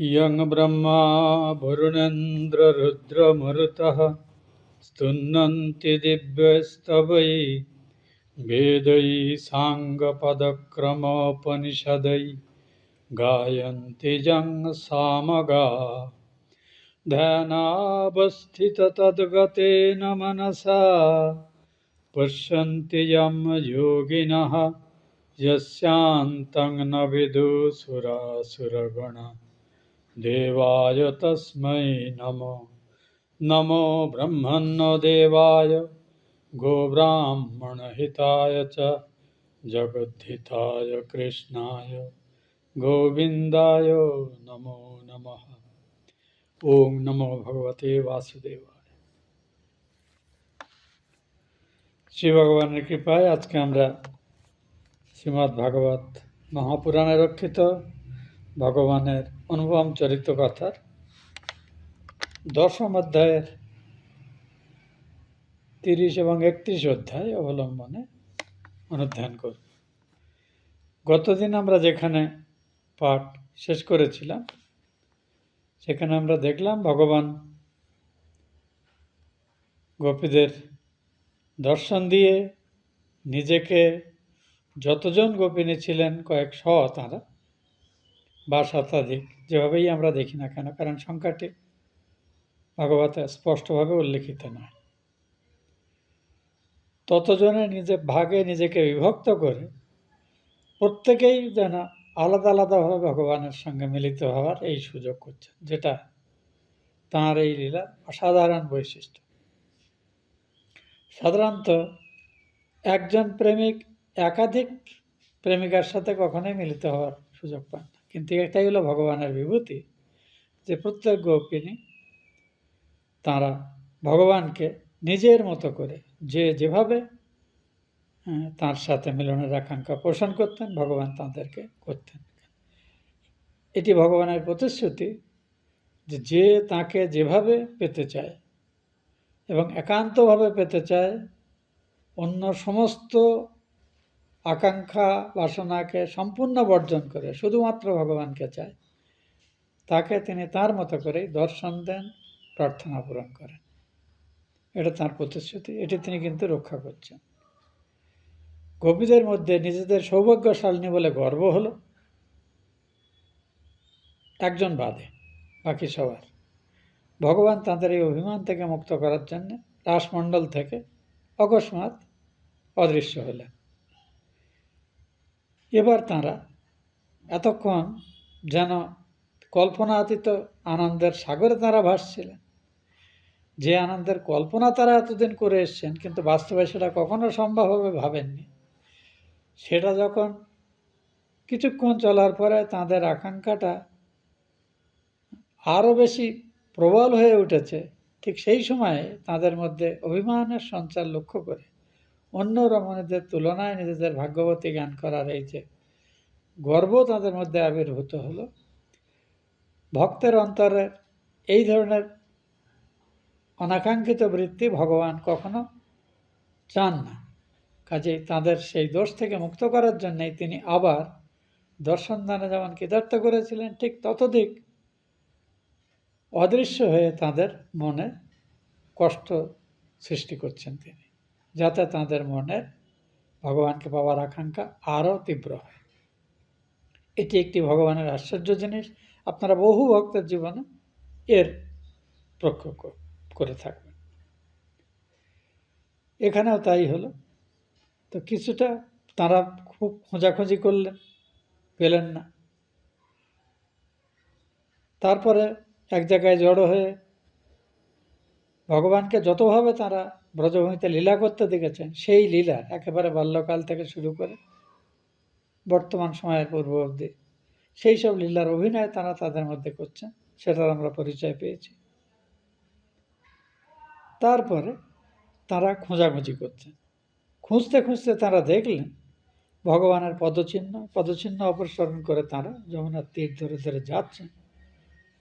यं ब्रह्मा वरुणेन्द्ररुद्रमरुतः स्तुन्नन्ति दिव्यस्तवै वेदैः साङ्गपदक्रमोपनिषदै गायन्ति यं सामगा ध्यानावस्थिततद्गतेन मनसा पश्यन्ति यं योगिनः यस्यान्तं न विदुसुरासुरगणा देवाय तस्मै नमो नमो ब्रह्मण्यदेवाय गोब्राह्मणहिताय च जगद्धिताय कृष्णाय गोविन्दाय नमो नमः। ओम नमो भगवते वासुदेवाय। শ্রী ভগবানের কৃপায় আজকে আমরা শ্রীমদ্ ভাগবত মহাপুরাণে রক্ষিত ভগবানের অনুপম চরিত্র কথার দশম অধ্যায়ের 30 এবং 31 অধ্যায় অবলম্বনে অনুধ্যান করব। গতদিন আমরা যেখানে পাঠ শেষ করেছিলাম সেখানে আমরা দেখলাম ভগবান গোপীদের দর্শন দিয়ে নিজেকে যতজন গোপিনী ছিলেন কয়েকশ তাঁরা বা শতাধিক, যেভাবেই আমরা দেখি না কেন, কারণ সংখ্যাটি ভাগবতে স্পষ্টভাবে উল্লেখিত নয়, ততজনে ভাগে নিজেকে বিভক্ত করে প্রত্যেকেই যেন আলাদা আলাদাভাবে ভগবানের সঙ্গে মিলিত হওয়ার এই সুযোগ করছেন, যেটা তাঁর এই লীলা অসাধারণ বৈশিষ্ট্য। সাধারণত একজন প্রেমিক একাধিক প্রেমিকার সাথে কখনোই মিলিত হওয়ার সুযোগ পান না, কিন্তু এটাই হলো ভগবানের বিভূতি যে প্রত্যেক গোপিনী তাঁরা ভগবানকে নিজের মতো করে যে যেভাবে তাঁর সাথে মিলনের আকাঙ্ক্ষা পোষণ করতেন ভগবান তাঁদেরকে করতেন। এটি ভগবানের প্রতিশ্রুতি যে তাঁকে যেভাবে পেতে চায় এবং একান্তভাবে পেতে চায়, অন্য সমস্ত আকাঙ্ক্ষা বাসনাকে সম্পূর্ণ বর্জন করে শুধুমাত্র ভগবানকে চায়, তাকে তিনি তার মতো করেই দর্শন দেন, প্রার্থনা পূরণ করেন। এটা তাঁর প্রতিশ্রুতি, এটি তিনি কিন্তু রক্ষা করছেন। গোপীদের মধ্যে নিজেদের সৌভাগ্যশালিনী বলে গর্ব হলো একজন বাদে, বাকি সবার। ভগবান তাঁদের এই অভিমান থেকে মুক্ত করার জন্য রাসমণ্ডল থেকে অকস্মাৎ অদৃশ্য হলেন। এবার তাঁরা এতক্ষণ যেন কল্পনাতীত আনন্দের সাগরে তাঁরা ভাসছিলেন। যে আনন্দের কল্পনা তারা এতদিন করে এসছেন, কিন্তু বাস্তবে সেটা কখনো সম্ভব হবে ভাবেননি, সেটা যখন কিছুক্ষণ চলার পরে তাঁদের আকাঙ্ক্ষাটা আরও বেশি প্রবল হয়ে উঠেছে, ঠিক সেই সময়ে তাদের মধ্যে অভিমানের সঞ্চার লক্ষ্য করে অন্য রমণীদের তুলনায় নিজেদের ভাগ্যবতী জ্ঞান করার এই যে গর্ব তাদের মধ্যে আবির্ভূত হলো। ভক্তের অন্তরে এই ধরনের অনাকাঙ্ক্ষিত বৃত্তি ভগবান কখনো চান না। কাজেই তাদের সেই দোষ থেকে মুক্ত করার জন্যই তিনি আবার দর্শনদানে যেমন কৃতার্থ করেছিলেন, ঠিক ততোধিক অদৃশ্য হয়ে তাদের মনে কষ্ট সৃষ্টি করছেন তিনি, যাতে তাদের মনের ভগবানকে পাওয়ার আকাঙ্ক্ষা আরও তীব্র হয়। এটি একটি ভগবানের আশ্চর্য জিনিস। আপনারা বহু ভক্তের জীবনে এর প্রত্যক্ষ করে থাকবেন। এখানেও তাই হলো। তো কিছুটা তারা খুব খোঁজাখুঁজি করলেন, পেলেন না। তারপরে এক জায়গায় জড়ো হয়ে ভগবানকে যতভাবে তারা ব্রজভূমিতে লীলা করতে দেখেছেন, সেই লীলা একেবারে বাল্যকাল থেকে শুরু করে বর্তমান সময়ের পূর্ব অবধি সেই সব লীলার অভিনয় তারা তাদের মধ্যে করছেন, সেটার আমরা পরিচয় পেয়েছি। তারপরে তারা খোঁজাখুঁজি করছেন। খুঁজতে খুঁজতে তারা দেখলেন ভগবানের পদচিহ্ন অপসরণ করে তারা যমুনার তীর ধরে ধরে যাচ্ছেন,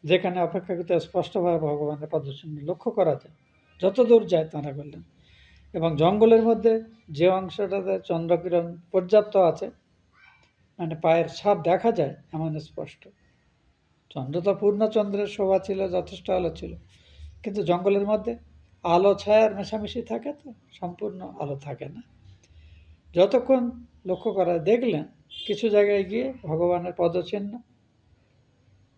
যেখানে অপেক্ষাকৃত স্পষ্টভাবে ভগবানের পদচিহ্ন লক্ষ্য করা যায়। যত দূর যায় তারা বললেন, এবং জঙ্গলের মধ্যে যে অংশটাতে চন্দ্রকিরণ পর্যাপ্ত আছে, মানে পায়ের ছাপ দেখা যায় এমন স্পষ্ট, চন্দ্র তো পূর্ণচন্দ্রের শোভা ছিল, যথেষ্ট আলো ছিল, কিন্তু জঙ্গলের মধ্যে আলো ছায়ার মেশামেশি থাকে, তো সম্পূর্ণ আলো থাকে না। যতক্ষণ লক্ষ্য করা দেখলেন কিছু জায়গায় গিয়ে ভগবানের পদচিহ্ন,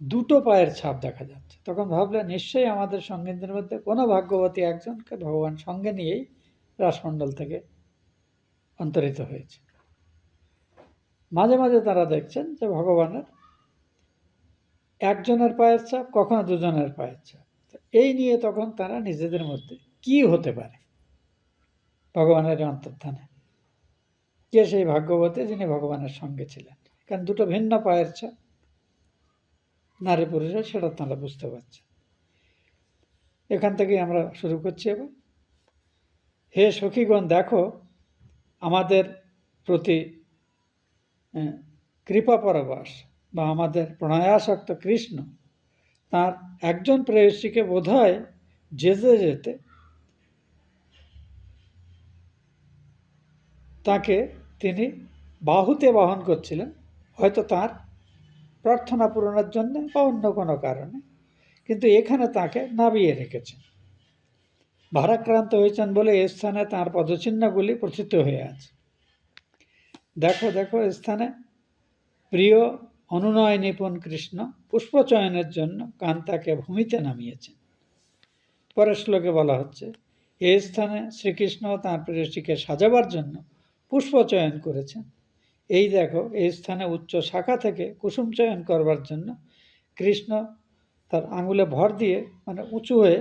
দুটো পায়ের ছাপ দেখা যাচ্ছে। তখন ভাবলেন নিশ্চয়ই আমাদের সঙ্গীদের মধ্যে কোনো ভাগ্যবতী একজনকে ভগবান সঙ্গে নিয়েই রাসমণ্ডল থেকে অন্তরিত হয়েছে। মাঝে মাঝে তারা দেখছেন যে ভগবানের একজনের পায়ের ছাপ, কখনো দুজনের পায়ের ছাপ। এই নিয়ে তখন তারা নিজেদের মধ্যে কি হতে পারে ভগবানের অন্তর্ধানে, কে সেই ভাগ্যবতী যিনি ভগবানের সঙ্গে ছিলেন। কারণ দুটো ভিন্ন পায়ের ছাপ নারী পুরুষের, সেটা তারা বুঝতে পারছে। এখান থেকেই আমরা শুরু করছি এবার। হে সখীগণ, দেখো আমাদের প্রতি কৃপা পরবাস বা আমাদের প্রণয়াসক্ত কৃষ্ণ তার একজন প্রেয়সীকে বোধহয় যেতে যেতে তাকে তিনি বাহুতে বহন করছিলেন, হয়তো তার প্রার্থনা পূরণের জন্য বা অন্য কোনো কারণে, কিন্তু এখানে তাকে নামিয়ে রেখেছেন। ভারাক্রান্ত হয়েছেন বলে এ স্থানে তাঁর পদচিহ্নগুলি প্রথিত হয়ে আছে। দেখো দেখো, স্থানে প্রিয় অনুনয় নিপুণ কৃষ্ণ পুষ্পচয়নের জন্য কান্তাকে ভূমিতে নামিয়েছেন। পরের শ্লোকে বলা হচ্ছে, এই স্থানে শ্রীকৃষ্ণ তাঁর প্রেয়সীকে সাজাবার জন্য পুষ্প চয়ন করেছেন। এই দেখো, এই স্থানে উচ্চ শাখা থেকে কুসুম চয়ন করবার জন্য কৃষ্ণ তার আঙুলে ভর দিয়ে, মানে উঁচু হয়ে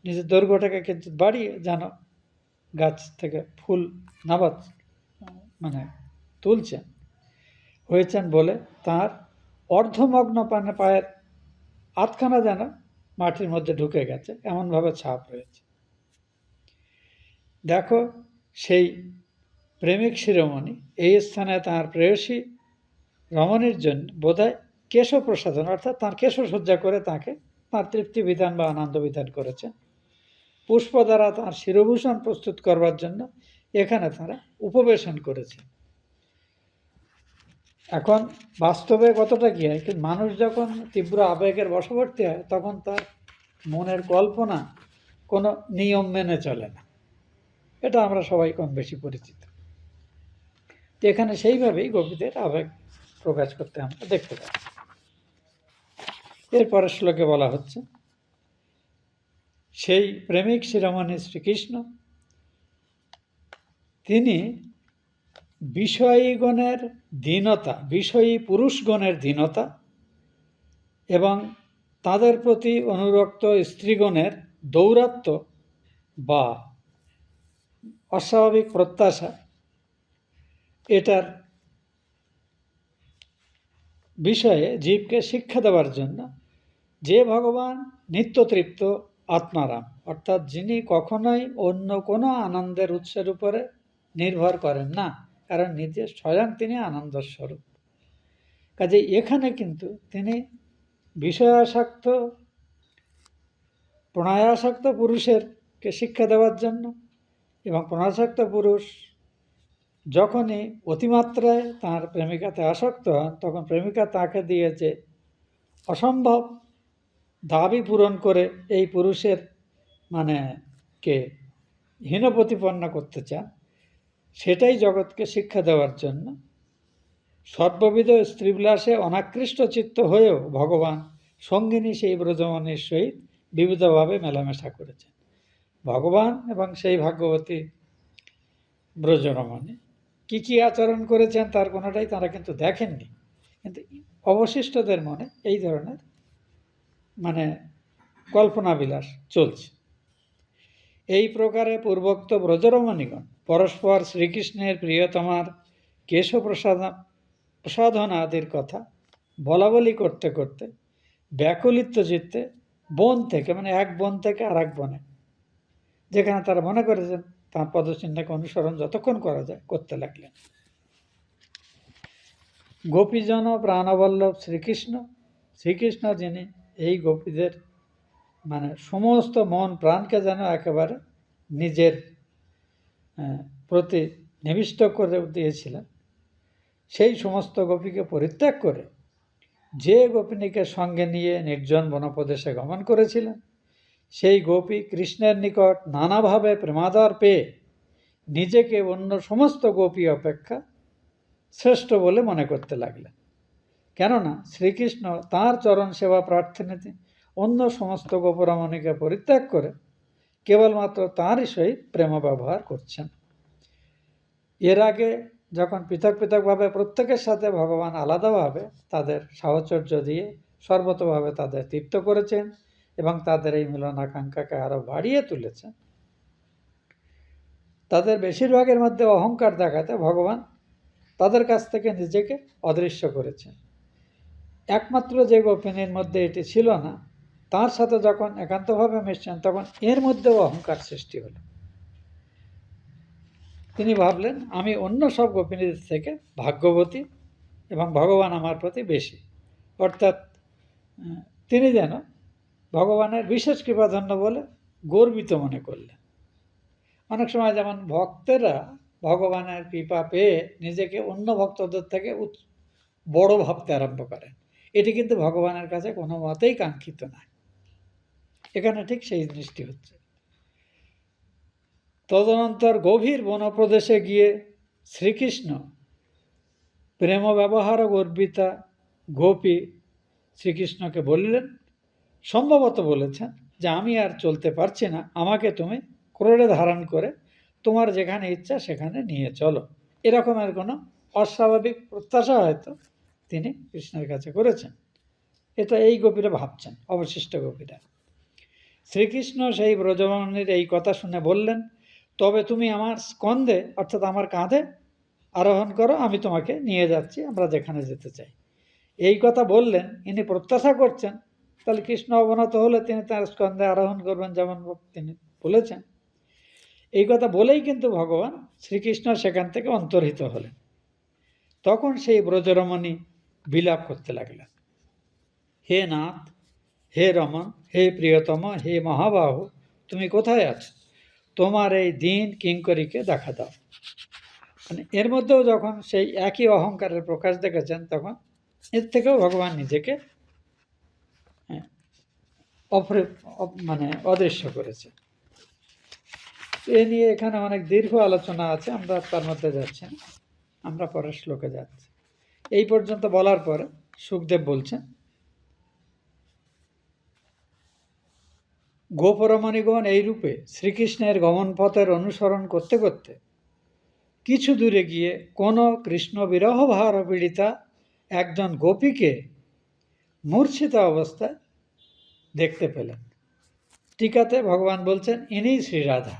নিজের দৈর্ঘ্যটাকে কিন্তু বাড়িয়ে যেন গাছ থেকে ফুল নাবাত মানে তুলছেন হয়েছেন বলে তার অর্ধমগ্ন পায়ের আধখানা যেন মাটির মধ্যে ঢুকে গেছে, এমনভাবে ছাপ রয়েছে। দেখো সেই প্রেমিক শিরোমণি এই স্থানে তাঁর প্রেয়সী রমণীর জন্য বোধহয় কেশ প্রসাধন, অর্থাৎ তাঁর কেশ সজ্জা করে তাকে তাঁর তৃপ্তি বিধান বা আনন্দ বিধান করেছেন। পুষ্প দ্বারা তাঁর শিরভূষণ প্রস্তুত করবার জন্য এখানে তারা উপবেশন করেছে। এখন বাস্তবে কতটা কি হয়, কিন্তু মানুষ যখন তীব্র আবেগের বশবর্তী হয় তখন তার মনের কল্পনা কোনো নিয়ম মেনে চলে না। এটা আমরা সবাই কম বেশি পরিচিত। তো এখানে সেইভাবেই গোপীদের আবেগ প্রকাশ করতে আমরা দেখতে পাই। এরপরের শ্লোকে বলা হচ্ছে, সেই প্রেমিক শিরোমণি শ্রীকৃষ্ণ তিনি বিষয়ীগণের দীনতা, বিষয়ী পুরুষগণের দীনতা এবং তাদের প্রতি অনুরক্ত স্ত্রীগণের দৌরাত্ম্য বা অস্বাভাবিক প্রত্যাশা, এটার বিষয়ে জীবকে শিক্ষা দেওয়ার জন্য যে ভগবান নিত্যতৃপ্ত আত্মারাম, অর্থাৎ যিনি কখনোই অন্য কোনো আনন্দের উৎসের উপরে নির্ভর করেন না, কারণ নিজে স্বয়ং তিনি আনন্দ স্বরূপ। কাজে এখানে কিন্তু তিনি বিষয়াসক্ত প্রণয়াসক্ত পুরুষেরকে শিক্ষা দেওয়ার জন্য, এবং প্রণয়াসক্ত পুরুষ যখনই অতিমাত্রায় তাঁর প্রেমিকাতে আসক্ত হন তখন প্রেমিকা তাকে দিয়ে যে অসম্ভব দাবি পূরণ করে এই পুরুষের কে হীন প্রতিপন্ন করতে চান, সেটাই জগৎকে শিক্ষা দেওয়ার জন্য সর্ববিধ স্ত্রীবিলাসে অনাকৃষ্ট চিত্ত হয়েও ভগবান সঙ্গিনী সেই ব্রজমণির সহিত বিবিধভাবে মেলামেশা করেছেন। ভগবান এবং সেই ভাগ্যবতী ব্রজরমণী কি আচরণ করেছেন তার কোনোটাই তারা কিন্তু দেখেননি, কিন্তু অবশিষ্টদের মনে এই ধরনের কল্পনাবিলাস চলছে। এই প্রকারে পূর্বোক্ত ব্রজরমণীগণ পরস্পর শ্রীকৃষ্ণের প্রিয়তমার কেশ প্রসাধনাদির কথা বলাবলি করতে করতে ব্যাকুলিত চিত্তে বন থেকে, এক বন থেকে আর এক বনে, যেখানে তারা মনে করেছেন তাঁর পদচিহ্নকে অনুসরণ যতক্ষণ করা যায় করতে লাগলেন। গোপীজন প্রাণবল্লভ শ্রীকৃষ্ণ যিনি এই গোপীদের সমস্ত মন প্রাণকে যেন একেবারে নিজের প্রতি নিবিষ্ট করে দিয়েছিলেন, সেই সমস্ত গোপীকে পরিত্যাগ করে যে গোপিনীকে সঙ্গে নিয়ে নির্জন বনপ্রদেশে গমন করেছিলেন, সেই গোপী কৃষ্ণের নিকট নানাভাবে প্রেমাদর পেয়ে নিজেকে অন্য সমস্ত গোপী অপেক্ষা শ্রেষ্ঠ বলে মনে করতে লাগলেন। কেননা শ্রীকৃষ্ণ তাঁর চরণ সেবা প্রার্থনাতে অন্য সমস্ত গোপরমণীকে পরিত্যাগ করে কেবলমাত্র তাঁরই সহিত প্রেম ব্যবহার করছেন। এর আগে যখন পৃথক পৃথকভাবে প্রত্যেকের সাথে ভগবান আলাদাভাবে তাদের সাহচর্য দিয়ে সর্বতভাবে তাদের তৃপ্ত করেছেন এবং তাদের এই মিলনাকাঙ্ক্ষাকে আরও বাড়িয়ে তুলেছেন, তাদের বেশিরভাগের মধ্যে অহংকার দেখাতে ভগবান তাদের কাছ থেকে নিজেকে অদৃশ্য করেছেন। একমাত্র যে গোপিনীর মধ্যে এটি ছিল না, তার সাথে যখন একান্তভাবে মিশছেন তখন এর মধ্যেও অহংকার সৃষ্টি হলো। তিনি ভাবলেন, আমি অন্য সব গোপিনীদের থেকে ভাগ্যবতী এবং ভগবান আমার প্রতি বেশি। অর্থাৎ তিনি যেন ভগবানের বিশেষ কৃপাধন্য বলে গর্বিত মনে করলেন। অনেক সময় যেমন ভক্তেরা ভগবানের কৃপা পেয়ে নিজেকে অন্য ভক্তদের থেকে বড় ভাবতে আরম্ভ করেন। এটি কিন্তু ভগবানের কাছে কোনো মতেই কাঙ্ক্ষিত নয়। এখানে ঠিক সেই দৃষ্টি হচ্ছে। তদনন্তর গভীর বনপ্রদেশে গিয়ে শ্রীকৃষ্ণ প্রেম ব্যবহার গর্বিতা গোপী শ্রীকৃষ্ণকে বললেন, সম্ভবত বলেছেন যে আমি আর চলতে পারছি না, আমাকে তুমি ক্রোড়ে ধারণ করে তোমার যেখানে ইচ্ছা সেখানে নিয়ে চলো। এরকমের কোনো অস্বাভাবিক প্রত্যাশা হয়তো তিনি কৃষ্ণের কাছে করেছেন। এটা এই গোপীরা ভাবছেন, অবশিষ্ট গোপীরা। শ্রীকৃষ্ণ সেই ব্রজমণির এই কথা শুনে বললেন, তবে তুমি আমার স্কন্ধে অর্থাৎ আমার কাঁধে আরোহণ করো, আমি তোমাকে নিয়ে যাচ্ছি, আমরা যেখানে যেতে চাই। এই কথা বললেন, ইনি প্রত্যাশা করছেন তাহলে কৃষ্ণ অবনত হলে তিনি তার স্কন্ধে আরোহণ করবেন, যেমন তিনি বলেছেন। এই কথা বলেই কিন্তু ভগবান শ্রীকৃষ্ণ সেখান থেকে অন্তর্হিত হলেন। তখন সেই ব্রজরমণী বিলাপ করতে লাগলেন, হে নাথ, হে রমণ, হে প্রিয়তম, হে মহাবাহু, তুমি কোথায় আছো? তোমার এই দীন কিঙ্করীকে দেখা দাও। মানে এর মধ্যেও যখন সেই একই অহংকারের প্রকাশ দেখেছেন, তখন এর থেকেও ভগবান নিজেকে অদৃশ্য করেছে। এ নিয়ে এখানে অনেক দীর্ঘ আলোচনা আছে, আমরা তার মধ্যে যাচ্ছি না, আমরা পরের শ্লোকে যাচ্ছি। এই পর্যন্ত বলার পরে সুখদেব বলছেন, গোপরমণিগণ এই রূপে শ্রীকৃষ্ণের গমনপথের অনুসরণ করতে করতে কিছু দূরে গিয়ে কোনো কৃষ্ণ বিরহ ভার পীড়িতা একজন গোপীকে মূর্ছিত অবস্থায় দেখতে পেলেন। টিকাতে ভগবান বলছেন, ইনিই শ্রীরাধা।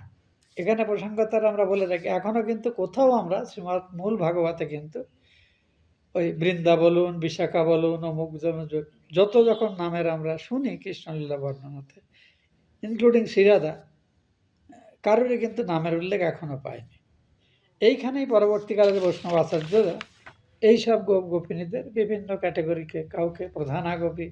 এখানে প্রসঙ্গতার আমরা বলে রাখি, এখনও কিন্তু কোথাও আমরা শ্রীমৎ মূল ভাগবতে কিন্তু ওই বৃন্দা বলুন, বিশাখা বলুন, অমুক যত যখন নামের আমরা শুনি কৃষ্ণলীলা বর্ণনাতে, ইনক্লুডিং শ্রীরাধা, কারোরই কিন্তু নামের উল্লেখ এখনও পায়নি। এইখানেই পরবর্তীকালের বৈষ্ণব আচার্যরা এইসব গোপিনীদের বিভিন্ন ক্যাটাগরিকে, কাউকে প্রধানা গোপী,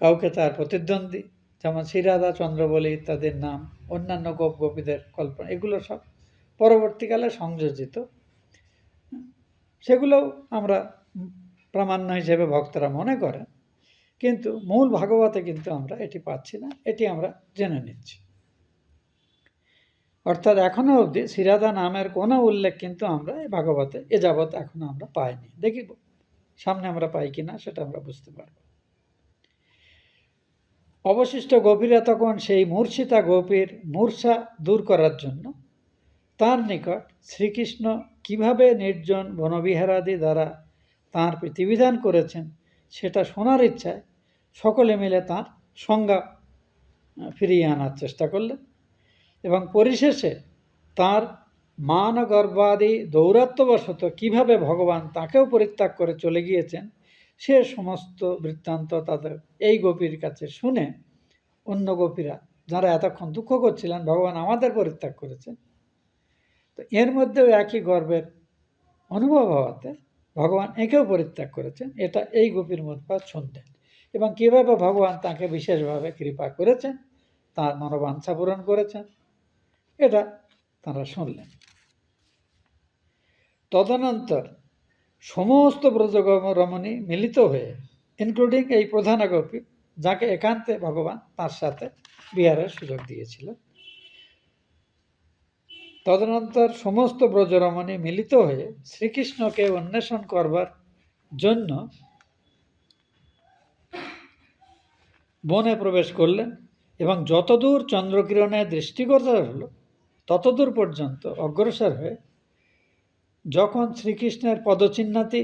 কাউকে তার প্রতিদ্বন্দ্বী, যেমন শ্রীরাধা, চন্দ্রবলী ইত্যাদির নাম, অন্যান্য গোপীদের কল্পনা, এগুলো সব পরবর্তীকালে সংযোজিত। সেগুলোও আমরা প্রামাণ্য হিসেবে ভক্তরা মনে করেন, কিন্তু মূল ভাগবতে কিন্তু আমরা এটি পাচ্ছি না, এটি আমরা জেনে নিচ্ছি। অর্থাৎ এখনও অবধি শ্রীরাধা নামের কোনো উল্লেখ কিন্তু আমরা এই ভাগবতে এ যাবৎ এখনও আমরা পাইনি। দেখি সামনে আমরা পাই কিনা, সেটা আমরা বুঝতে পারব। অবশিষ্ট গোপীরা তখন সেই মূর্ছিতা গোপীর মূর্ছা দূর করার জন্য তার নিকট শ্রীকৃষ্ণ কিভাবে নির্জন বনবিহারাদি দ্বারা তাঁর প্রতিবিধান করেছেন সেটা শোনার ইচ্ছায় সকলে মিলে তাঁর সংজ্ঞা ফিরিয়ে আনার চেষ্টা করলেন এবং পরিশেষে তাঁর মান গর্বাদি দৌরাত্ম্যবশত কীভাবে ভগবান তাঁকেও পরিত্যাগ করে চলে গিয়েছেন সে সমস্ত বৃত্তান্ত তাদের এই গোপীর কাছে শুনে অন্য গোপীরা যারা এতক্ষণ দুঃখ করছিলেন ভগবান আমাদের পরিত্যাগ করেছেন, তো এর মধ্যেও একই গর্বের অনুভব হওয়াতে ভগবান একেও পরিত্যাগ করেছেন, এটা এই গোপীর মুখপাত শুনতেন এবং কীভাবে ভগবান তাকে বিশেষভাবে কৃপা করেছেন, তার মনোবাঞ্ছা পূরণ করেছেন, এটা তারা শুনলেন। তদনন্তর সমস্ত ব্রজরমণী মিলিত হয়ে, ইনক্লুডিং এই প্রধান গোপী, যাকে একান্তে ভগবান তার সাথে বিহারের সুযোগ দিয়েছিল, তদনন্তর সমস্ত ব্রজরমণী মিলিত হয়ে শ্রীকৃষ্ণকে অন্বেষণ করবার জন্য বনে প্রবেশ করলেন এবং যতদূর চন্দ্রকিরণে দৃষ্টিগোচর হল ততদূর পর্যন্ত অগ্রসর হয়ে যখন শ্রীকৃষ্ণের পদচিহ্নাতি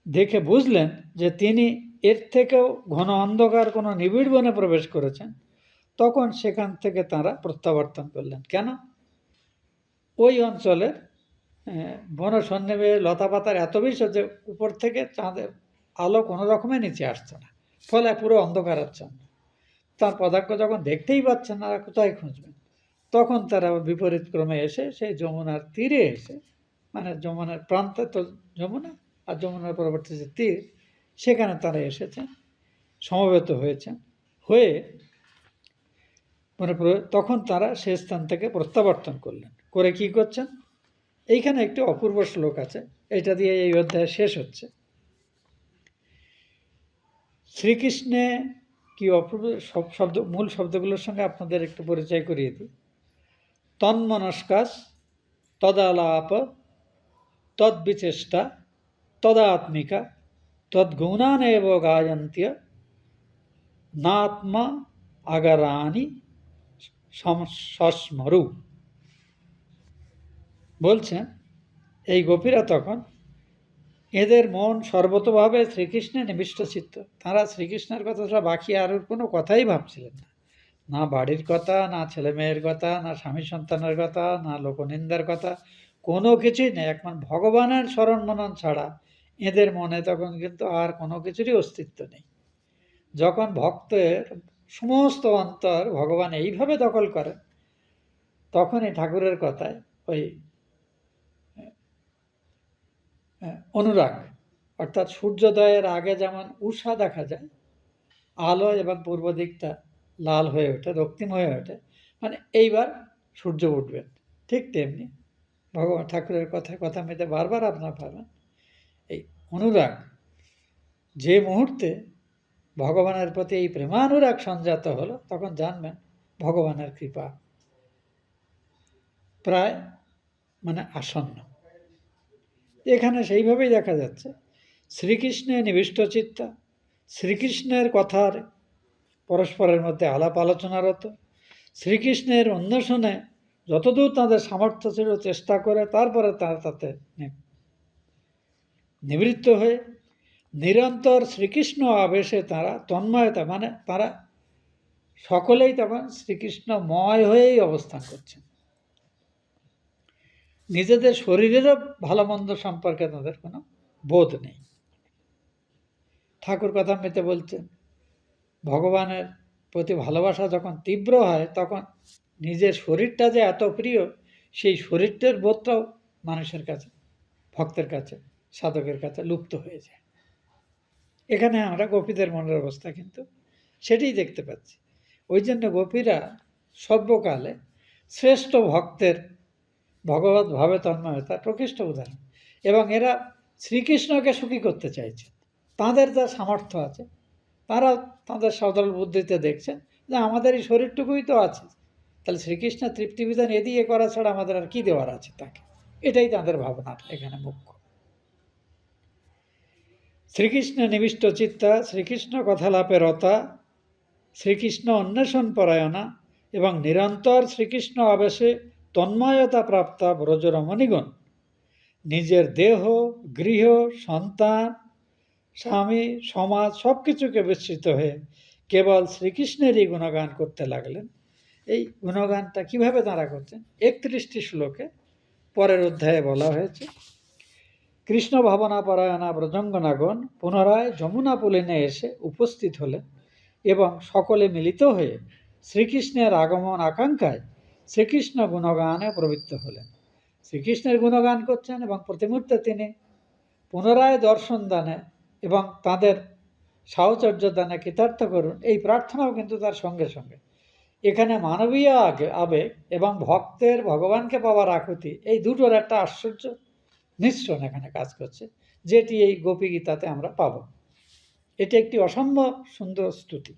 দেখে বুঝলেন যে তিনি এর থেকেও ঘন অন্ধকার কোনো নিবিড় বনে প্রবেশ করেছেন, তখন সেখান থেকে তাঁরা প্রত্যাবর্তন করলেন। কেন? ওই অঞ্চলের বনসন্নিবে লতাপাতার এত বেশি যে উপর থেকে চাঁদের আলো কোনো রকমে নিচে আসছে না, ফলে পুরো অন্ধকারাচ্ছন্ন। তার পদাঙ্ক যখন দেখতেই পাচ্ছেন না, কোথায় খুঁজবেন, তখন তারা বিপরীত ক্রমে এসে সেই যমুনার তীরে এসে, মানে যমুনার প্রান্তে তো যমুনা, আর যমুনার পরবর্তী যে তীর, সেখানে তারা এসেছেন, সমবেত হয়েছেন, হয়ে তখন তারা সে স্থান থেকে প্রত্যাবর্তন করলেন। করে কি করছেন? এইখানে একটি অপূর্ব শ্লোক আছে, এটা দিয়ে এই অধ্যায় শেষ হচ্ছে। শ্রীকৃষ্ণে কি অপূর্ব সব শব্দ, মূল শব্দগুলোর সঙ্গে আপনাদের একটু পরিচয় করিয়ে দিই। তন্মনস্কাস, তদালাপ, তদ্বিচেষ্টা, তদাত্মিকা, তদ্গুণানেব গায়ন্ত্য, নাত্মা আগারানি সস্মরু। বলছেন এই গোপীরা তখন, এদের মন সর্বতভাবে শ্রীকৃষ্ণে নিবিষ্ট চিত্ত। তারা শ্রীকৃষ্ণের কথা ছাড়া বাকি আর কোনো কথাই ভাবছিলেন না। না বাড়ির কথা, না ছেলে মেয়ের কথা, না স্বামী সন্তানের কথা, না লোকনিন্দার কথা, কোনো কিছুই নেই। একমাত্র ভগবানের স্মরণ মনন ছাড়া এদের মনে তখন কিন্তু আর কোনো কিছুরই অস্তিত্ব নেই। যখন ভক্তের সমস্ত অন্তর ভগবান এইভাবে দখল করেন, তখনই ঠাকুরের কথায় ওই অনুরাগ, অর্থাৎ সূর্যোদয়ের আগে যেমন উষা দেখা যায়, আলো এবং পূর্ব দিকটা লাল হয়ে ওঠে, রক্তিম হয়ে ওঠে, মানে এইবার সূর্য উঠবেন, ঠিক তেমনি ভগবান ঠাকুরের কথা মেতে বারবার আপনার পাবেন এই অনুরাগ। যে মুহূর্তে ভগবানের প্রতি এই প্রেমানুরাগ সঞ্জাত হলো, তখন জানবেন ভগবানের কৃপা প্রায় মানে আসন্ন। এখানে সেইভাবেই দেখা যাচ্ছে শ্রীকৃষ্ণের নিবিষ্ট চিত্তা, শ্রীকৃষ্ণের কথার পরস্পরের মধ্যে আলাপ আলোচনারত, শ্রীকৃষ্ণের অন্বেষণে যতদূর তাদের সামর্থ্য ছিল চেষ্টা করে, তারপরে তারা তাতে নিবৃত্ত হয়ে নিরন্তর শ্রীকৃষ্ণ আবেশে তারা তন্ময়তা, মানে তারা সকলেই তখন শ্রীকৃষ্ণময় হয়েই অবস্থান করছেন। নিজেদের শরীরেরও ভালো মন্দ সম্পর্কে তাদের কোনো বোধ নেই। ঠাকুর কথা মেতে বলছেন ভগবানের প্রতি ভালোবাসা যখন তীব্র হয়, তখন নিজের শরীরটা যে এত প্রিয়, সেই শরীরটার বোধটাও মানুষের কাছে, ভক্তের কাছে, সাধকের কাছে লুপ্ত হয়ে যায়। এখানে আমরা গোপীদের মনের অবস্থা কিন্তু সেটাই দেখতে পাচ্ছি। ওই জন্য গোপীরা সর্বকালে শ্রেষ্ঠ ভক্তের ভগবত ভাবে তন্ময়তার প্রকৃষ্ট উদাহরণ, এবং এরা শ্রীকৃষ্ণকে সুখী করতে চাইছে। তাদের যা সামর্থ্য আছে, তারা তাদের সদল বুদ্ধিতে দেখছেন যে আমাদের এই শরীরটুকুই তো আছে, তাহলে শ্রীকৃষ্ণের তৃপ্তি বিধান এদিকে করা ছাড়া আমাদের আর কি দেওয়ার আছে তাকে। এটাই তাদের ভাবনা এখানে মুখ্য। শ্রীকৃষ্ণ নিবিষ্ট চিত্তা, শ্রীকৃষ্ণ কথালাপে রতা, শ্রীকৃষ্ণ অন্বেষণ পরায়ণা এবং নিরন্তর শ্রীকৃষ্ণ আবেশে তন্ময়তা প্রাপ্তা ব্রজরমণীগণ নিজের দেহ, গৃহ, সন্তান, স্বামী, সমাজ সব কিছুকে বিস্মৃত হয়ে কেবল শ্রীকৃষ্ণেরই গুণগান করতে লাগলেন। এই গুণগানটা কিভাবে তাঁরা করছেন 31টি শ্লোকে পরের অধ্যায়ে বলা হয়েছে। কৃষ্ণ ভাবনা পরায়ণা ব্রজঙ্গনাগণ পুনরায় যমুনা পুলিনে এসে উপস্থিত হলেন এবং সকলে মিলিত হয়ে শ্রীকৃষ্ণের আগমন আকাঙ্ক্ষায় শ্রীকৃষ্ণ গুণগানে প্রবৃত্ত হলেন। শ্রীকৃষ্ণের গুণগান করছেন এবং প্রতি মুহূর্তে তিনি পুনরায় দর্শন দানে এবং তাদের সাহচর্য দানে কৃতার্থ করুন, এই প্রার্থনাও কিন্তু তার সঙ্গে সঙ্গে। এখানে মানবীয় আবেগ এবং ভক্তের ভগবানকে পাওয়ার আকুতি, এই দুটোর একটা আশ্চর্য মিশ্রণ এখানে কাজ করছে, যেটি এই গোপী গীতাতে আমরা পাব। এটি একটি অসম্ভব সুন্দর স্তুতি।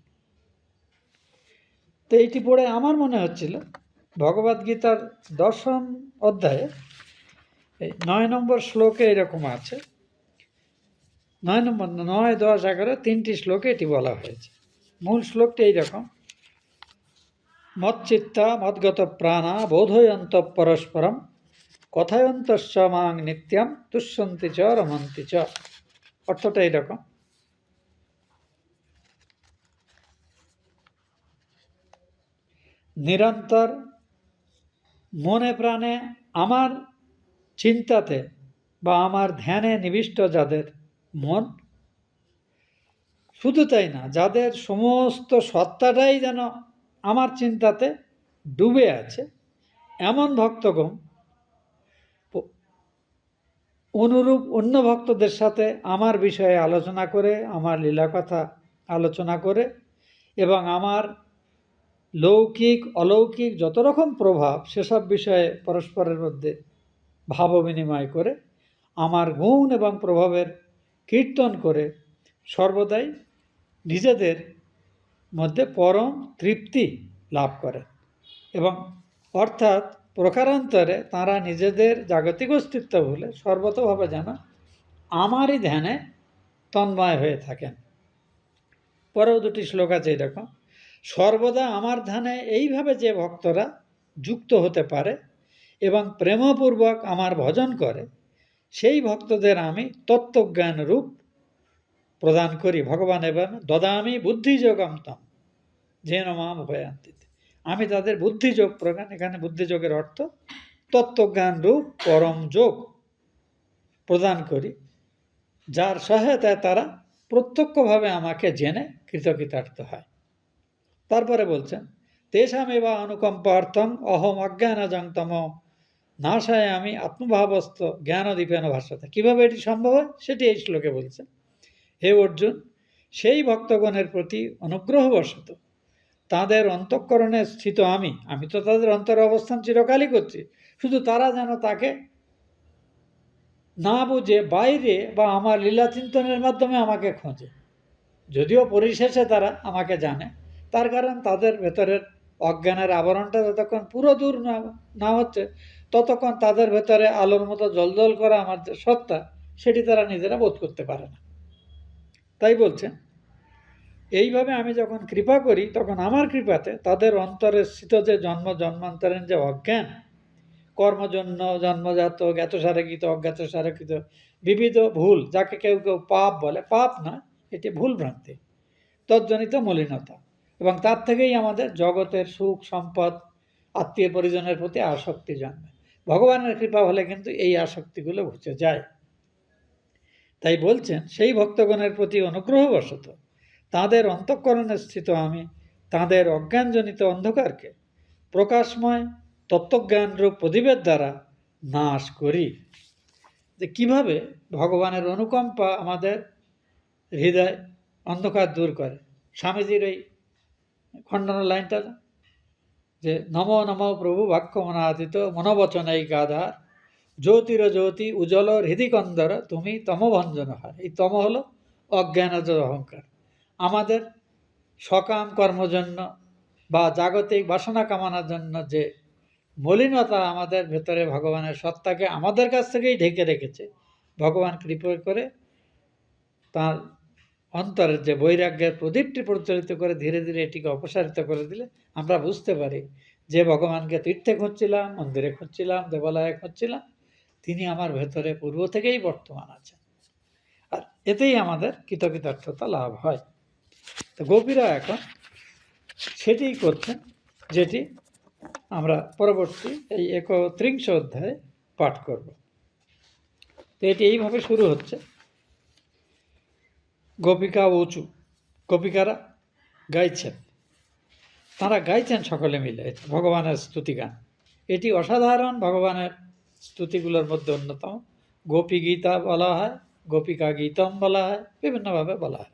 তো এইটি পড়ে আমার মনে হচ্ছিল ভগবদ্গীতার 10ম অধ্যায়ে 9 নম্বর শ্লোকে এরকম আছে, 9 নম্বর 9, 10, 11 তিনটি শ্লোকে এটি বলা হয়েছে। মূল শ্লোকটি এইরকম: মচ্চিত্তা মদ্গত প্রাণা বোধয়ন্ত পরস্পরম কথায়ন্তস্য মাং নিত্যম তুষ্যন্তি চ রমন্তি চ। অর্থটা এইরকম: নিরন্তর মনে প্রাণে আমার চিন্তাতে বা আমার ধ্যানে নিবিষ্ট যাদের মন, শুধু তাই না, যাদের সমস্ত সত্তাটাই যেন আমার চিন্তাতে ডুবে আছে, এমন ভক্তগণ অনুরূপ অন্য ভক্তদের সাথে আমার বিষয়ে আলোচনা করে, আমার লীলা কথা আলোচনা করে এবং আমার লৌকিক অলৌকিক যত রকম প্রভাব সেসব বিষয়ে পরস্পরের মধ্যে ভাব বিনিময় করে আমার গুণ এবং প্রভাবের কীর্তন করে সর্বদাই নিজেদের মধ্যে পরম তৃপ্তি লাভ করে এবং অর্থাৎ প্রকারান্তরে তারা নিজেদের জাগতিক অস্তিত্ব ভুলে সর্বতভাবে যেন আমারই ধ্যানে তন্ময় হয়ে থাকেন। পরেও দুটি শ্লোক আছে এরকম: সর্বদা আমার ধ্যানে এইভাবে যে ভক্তরা যুক্ত হতে পারে এবং প্রেমপূর্বক আমার ভজন করে, সেই ভক্তদের আমি তত্ত্বজ্ঞান রূপ প্রদান করি। ভগবান এবং দদামি বুদ্ধিযোগম তম যেন মাম ভয়ান্তি। আমি তাদের বুদ্ধিযোগ প্রদান, এখানে বুদ্ধিযোগের অর্থ তত্ত্বজ্ঞান রূপ পরম যোগ প্রদান করি, যার সহায়তায় তারা প্রত্যক্ষভাবে আমাকে জেনে কৃতকৃতার্থ হয়। তারপরে বলছেন তেষামেবা অনুকম্পার্থং অহম অজ্ঞানজং তম নাশায় আমি আত্মভাবস্থ জ্ঞানদীপেন ভাষ্যতে। কীভাবে এটি সম্ভব হয় সেটি এই শ্লোকে বলছেন। হে অর্জুন, সেই ভক্তগণের প্রতি অনুগ্রহবশত তাদের অন্তঃকরণে স্থিত আমি তো তাদের অন্তরে অবস্থান চিরকালই করছি, শুধু তারা যেন তাকে না বুঝে বাইরে বা আমার লীলা চিন্তনের মাধ্যমে আমাকে খোঁজে। যদিও পরিশেষে তারা আমাকে জানে, তার কারণ তাদের ভেতরের অজ্ঞানের আবরণটা যতক্ষণ পুরো দূর না হচ্ছে ততক্ষণ তাদের ভেতরে আলোর মতো জ্বলজ্বল করা আমার যে সত্তা, সেটি তারা নিজেরা বোধ করতে পারে না। তাই বলছেন এইভাবে আমি যখন কৃপা করি তখন আমার কৃপাতে তাদের অন্তরে স্থিত যে জন্মান্তরের যে অজ্ঞান, কর্মজন্য জন্মজাত জ্ঞাতসারকৃত অজ্ঞাতসারকৃত বিবিধ ভুল, যাকে কেউ কেউ পাপ বলে, পাপ না, এটি ভুল ভ্রান্তি, তজ্জনিত মলিনতা, এবং তার থেকেই আমাদের জগতের সুখ সম্পদ আত্মীয় পরিজনের প্রতি আসক্তি জন্মে। ভগবানের কৃপা হলে কিন্তু এই আসক্তিগুলো ঘুচে যায়। তাই বলছেন সেই ভক্তগণের প্রতি অনুগ্রহবশত তাঁদের অন্তঃকরণে স্থিত আমি তাঁদের অজ্ঞানজনিত অন্ধকারকে প্রকাশময় তত্ত্বজ্ঞানরূপ প্রদীপের দ্বারা নাশ করি। যে কীভাবে ভগবানের অনুকম্পা আমাদের হৃদয় অন্ধকার দূর করে। স্বামীজির এই খণ্ডনের লাইনটা যে নমো নমো প্রভু বাক্যমনাদিত মনোবচনৈকাধার জ্যোতির জ্যোতি উজ্জ্বল হৃদিকন্দর তুমি তমভঞ্জন হার। এই তম হলো অজ্ঞানজ অহংকার। আমাদের সকাম কর্মজন্য বা জাগতিক বাসনা কামনার জন্য যে মলিনতা আমাদের ভেতরে ভগবানের সত্তাকে আমাদের কাছ থেকেই ঢেকে রেখেছে, ভগবান কৃপা করে তার অন্তরের যে বৈরাগ্যের প্রদীপটি প্রজ্বলিত করে ধীরে ধীরে এটিকে অপসারিত করে দিলে আমরা বুঝতে পারি যে ভগবানকে তীর্থে খুঁজছিলাম, মন্দিরে খুঁজছিলাম, দেবালয়ে খুঁজছিলাম, তিনি আমার ভেতরে পূর্ব থেকেই বর্তমান আছেন। আর এতেই আমাদের কৃতকৃতার্থতা লাভ হয়। তো গোপীরা এখন সেটিই করছেন, যেটি আমরা পরবর্তী এই 31 অধ্যায়ে পাঠ করব। তো এটি এইভাবে শুরু হচ্ছে: গোপিকা উঁচু, গোপিকারা গাইছেন, তারা গাইছেন সকলে মিলে ভগবানের স্তুতিগান। এটি অসাধারণ ভগবানের স্তুতিগুলোর মধ্যে অন্যতম। গোপী গীতা বলা হয়, গোপিকা গীতম বলা হয়, বিভিন্নভাবে বলা হয়।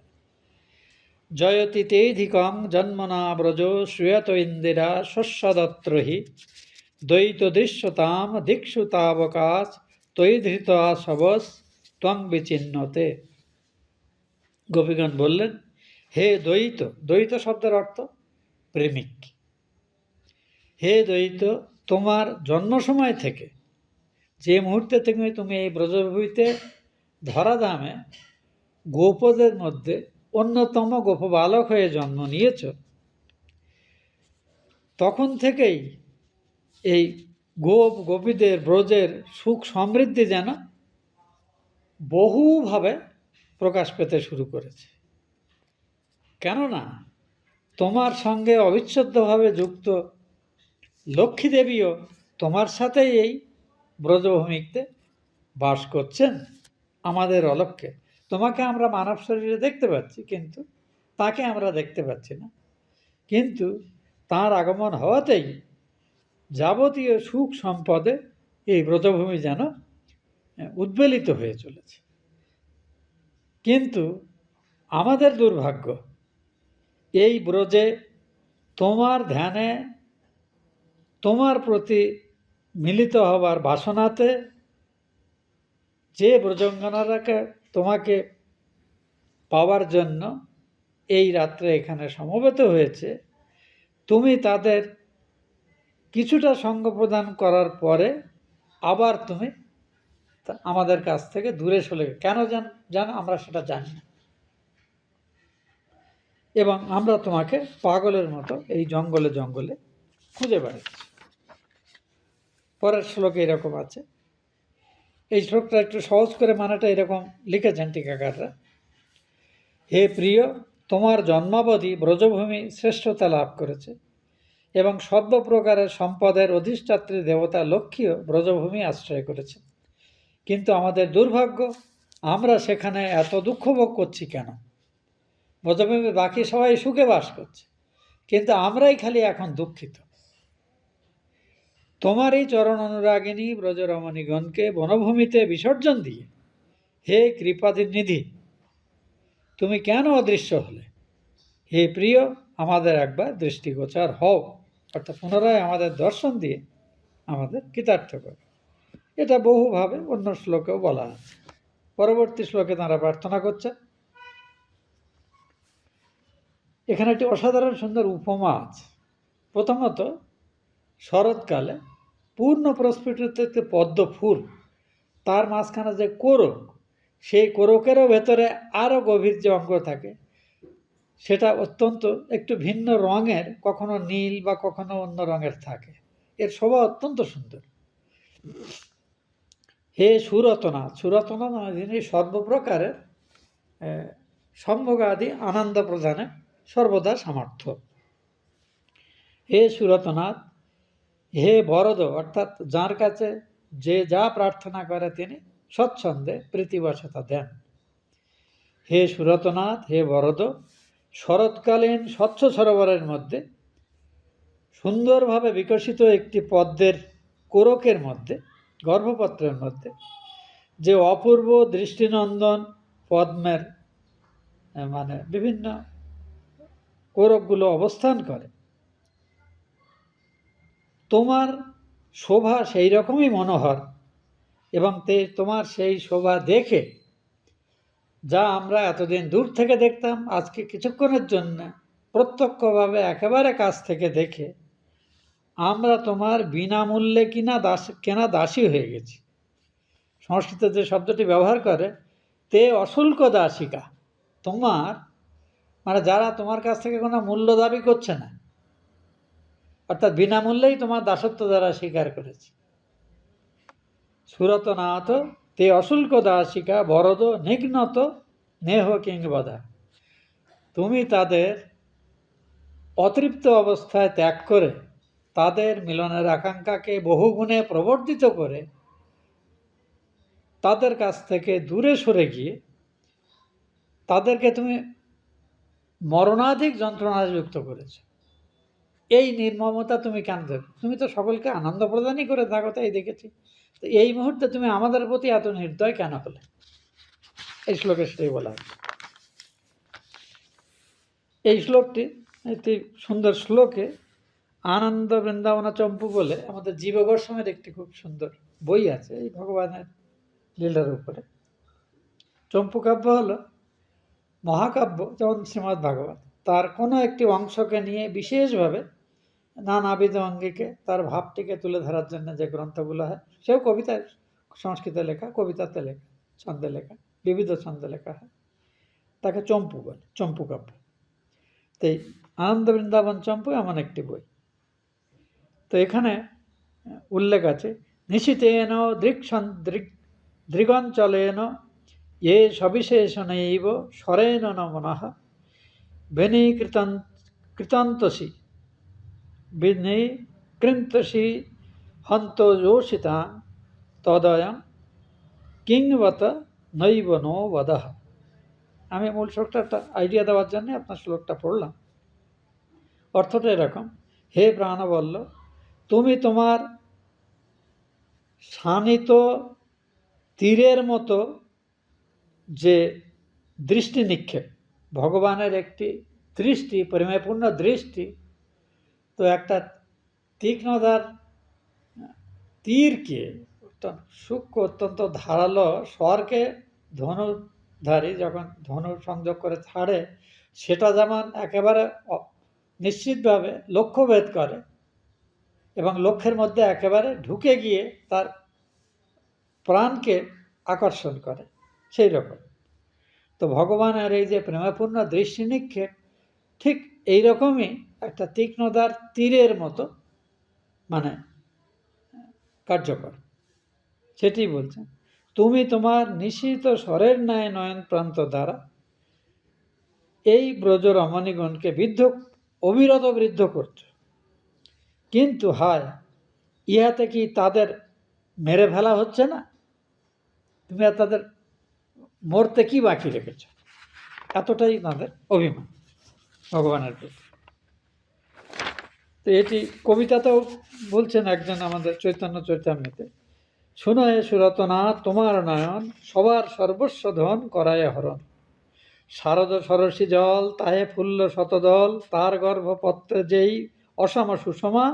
জয়তি তেধিকং জন্মনা ব্রজ শ্রূয়ত ইন্দিরা শস্যদত্রহি দ্বৈত দৃশ্যতাম দীক্ষুতাবকাশ তৈধৃত সবস ত্বং বিচিন্নতে। গোপীগণ বললেন, হে দ্বৈত, দ্বৈত শব্দের অর্থ প্রেমিক, হে দ্বৈত, তোমার জন্ম সময় থেকে, যে মুহূর্তে থেকে তুমি এই ব্রজভূমিতে ধরাধামে গোপদের মধ্যে অন্যতম গোপ বালক হয়ে জন্ম নিয়েছ, তখন থেকেই এই গোপ গোপীদের ব্রজের সুখ সমৃদ্ধি যেন বহুভাবে প্রকাশ পেতে শুরু করেছে। কেননা তোমার সঙ্গে অবিচ্ছেদ্যভাবে যুক্ত লক্ষ্মী দেবীও তোমার সাথেই এই ব্রজভূমিতে বাস করছেন আমাদের অলক্ষ্যে। তোমাকে আমরা মানব শরীরে দেখতে পাচ্ছি, কিন্তু তাকে আমরা দেখতে পাচ্ছি না। কিন্তু তার আগমন হওয়াতেই যাবতীয় সুখ সম্পদে এই ব্রজভূমি যেন উদ্বেলিত হয়ে চলেছে। কিন্তু আমাদের দুর্ভাগ্য, এই ব্রজে তোমার ধ্যানে, তোমার প্রতি মিলিত হবার বাসনাতে যে ব্রজঙ্গনারাকে তোমাকে পাওয়ার জন্য এই রাত্রে এখানে সমবেত হয়েছে, তুমি তাদের কিছুটা সঙ্গ প্রদান করার পরে আবার তুমি আমাদের কাছ থেকে দূরে সরে কেন জানো আমরা সেটা জানি না, এবং আমরা তোমাকে পাগলের মতো এই জঙ্গলে জঙ্গলে খুঁজে বেড়াচ্ছি। পরের শ্লোকে এরকম আছে, এই শ্লোকটা একটু সহজ করে মানাটা এরকম লিখেছেন টিকাকাররা। হে প্রিয়, তোমার জন্মাবধি ব্রজভূমি শ্রেষ্ঠতা লাভ করেছে এবং সর্বপ্রকারের সম্পদের অধিষ্ঠাত্রী দেবতা লক্ষ্মীও ব্রজভূমি আশ্রয় করেছে। কিন্তু আমাদের দুর্ভাগ্য, আমরা সেখানে এত দুঃখ ভোগ করছি কেন? ব্রজভূমি বাকি সবাই সুখে বাস করছে, কিন্তু আমরাই খালি এখন দুঃখিত। তোমার এই চরণ অনুরাগিনী ব্রজরমণীগণকে বনভূমিতে বিসর্জন দিয়ে হে কৃপানিধি, তুমি কেন অদৃশ্য হলে? হে প্রিয়, আমাদের একবার দৃষ্টিগোচর হও, অর্থাৎ পুনরায় আমাদের দর্শন দিয়ে আমাদের কৃতার্থ করো। এটা বহুভাবে অন্য শ্লোকেও বলা আছে। পরবর্তী শ্লোকে তাঁরা প্রার্থনা করছেন। এখানে একটি অসাধারণ সুন্দর উপমা আছে। প্রথমত, শরৎকালে পূর্ণ প্রস্ফুটিত একটি পদ্ম ফুল, তার মাঝখানে যে কোরক, সেই কোরকেরও ভেতরে আরও গভীর যে অঙ্গ থাকে, সেটা অত্যন্ত একটু ভিন্ন রঙের, কখনো নীল বা কখনো অন্য রঙের থাকে। এর শোভা অত্যন্ত সুন্দর। হে সুরতনাথ, সুরতনাথ মানে যিনি সর্বপ্রকারের সম্ভোগ আদি আনন্দ প্রদানে সর্বদা সামর্থ্য। হে সুরতনাথ, হে বরদ, অর্থাৎ যার কাছে যে যা প্রার্থনা করে তিনি স্বচ্ছন্দে প্রীতিবশতা দেন। হে সুরতনাথ, হে বরদ, শরৎকালীন স্বচ্ছ সরোবরের মধ্যে সুন্দরভাবে বিকশিত একটি পদ্মের কোরকের মধ্যে, গর্ভপত্রের মধ্যে যে অপূর্ব দৃষ্টিনন্দন পদ্মের মানে বিভিন্ন কোরকগুলো অবস্থান করে, তোমার শোভা সেই রকমই মনোহর, এবং তোমার সেই শোভা দেখে যা আমরা এতদিন দূর থেকে দেখতাম, আজকে কিছুক্ষণের জন্য প্রত্যক্ষভাবে একেবারে কাছ থেকে দেখে আমরা তোমার বিনামূল্যে কেনা দাসী হয়ে গেছি। সংস্কৃতে যে শব্দটি ব্যবহার করে, তে অশুল্ক দাসিকা, তোমার মানে যারা তোমার কাছ থেকে কোনো মূল্য দাবি করছে না, অর্থাৎ বিনামূল্যেই তোমার দাসত্ব দ্বারা স্বীকার করেছে। সুরতনাথ তে অশুল্ক দাসিকা বরদ নিঘ্নত নেহ কিংবদা, তুমি তাদের অতৃপ্ত অবস্থায় ত্যাগ করে তাদের মিলনের আকাঙ্ক্ষাকে বহুগুণে প্রবর্ধিত করে তাদের কাছ থেকে দূরে সরে গিয়ে তাদেরকে তুমি মরণাধিক যন্ত্রণাযুক্ত করেছ। এই নির্মমতা তুমি কেন দেবে? তুমি তো সকলকে আনন্দ প্রদানই করে থাকো, তাই দেখেছি। তো এই মুহূর্তে তুমি আমাদের প্রতি এত নির্দয় কেন হলে? এই শ্লোকে সেটাই বলা হচ্ছে। এই শ্লোকটি একটি সুন্দর শ্লোকে আনন্দ বৃন্দাবনা চম্পু বলে আমাদের জীব গোস্বামীর একটি খুব সুন্দর বই আছে এই ভগবানের লীলার উপরে। চম্পু-কাব্য হলো মহাকাব্য, যেমন শ্রীমদ্ ভাগবত, তার কোনো একটি অংশকে নিয়ে বিশেষভাবে নানাবিধ অঙ্গিকে তার ভাবটিকে তুলে ধরার জন্য যে গ্রন্থগুলো হয়, সেও কবিতায়, সংস্কৃতে লেখা, কবিতাতে লেখা, ছন্দে লেখা, বিবিধ ছন্দে লেখা হয়, তাকে চম্পু বলে, চম্পু-কাব্য। তো এই আনন্দ বৃন্দাবন চম্পু এমন একটি বই। তো এখানে উল্লেখ আছে, নিশিতেন দৃগঞ্চলেন এ সবিশেষণৈব স্বরেণ ন মনঃ বিনিকৃতন্তসি বিনিকৃন্তসি হন্তযোষিতাং তদয়ং কিংবত নৈব নো বদঃ। আমি মূল শ্লোকটা একটা আইডিয়া দেওয়ার জন্য আপনার শ্লোকটা পড়লাম। অর্থটা এরকম, হে প্রাণবল্ল, তুমি তোমার শানিত তীরের মতো যে দৃষ্টি নিক্ষেপ, ভগবানের একটি দৃষ্টি, প্রেমপূর্ণ দৃষ্টি, তো একটা তীক্ষ্ণধার তীরকে, সূক্ষ্ম অত্যন্ত ধারালো স্বরকে ধনুধারী যখন ধনু সংযোগ করে ছাড়ে, সেটা যেমন একেবারে নিশ্চিতভাবে লক্ষ্যভেদ করে এবং লক্ষ্যের মধ্যে একেবারে ঢুকে গিয়ে তার প্রাণকে আকর্ষণ করে, সেই রকম। তো ভগবানের এই যে প্রেমপূর্ণ দৃষ্টি নিক্ষেপ ঠিক এইরকমই একটা তীক্ষ্ণতার তীরের মতো মানে কার্যকর, সেটি বলছেন। তুমি তোমার নিশিত স্বরের ন্যায় নয়ন প্রান্ত দ্বারা এই ব্রজ রমণীগণকে অবিরত বৃদ্ধ করছ, কিন্তু হায়, ইহাতে কি তাদের মেরে ফেলা হচ্ছে না? তুমি আর তাদের মরতে কি বাকি রেখেছ? এতটাই তাদের অভিমান ভগবানের প্রতি। তো এটি কবিতাতেও বলছেন একজন আমাদের চৈতন্য চৈতামৃতে, শুনো হে সুরতনাথ, তোমার নয়ন সবার সর্বস্ব ধন করায় হরণ, শারদ সরসী জল তাহে ফুল্ল শতদল, তার গর্ভপত্রে যেই অসম সুষমা,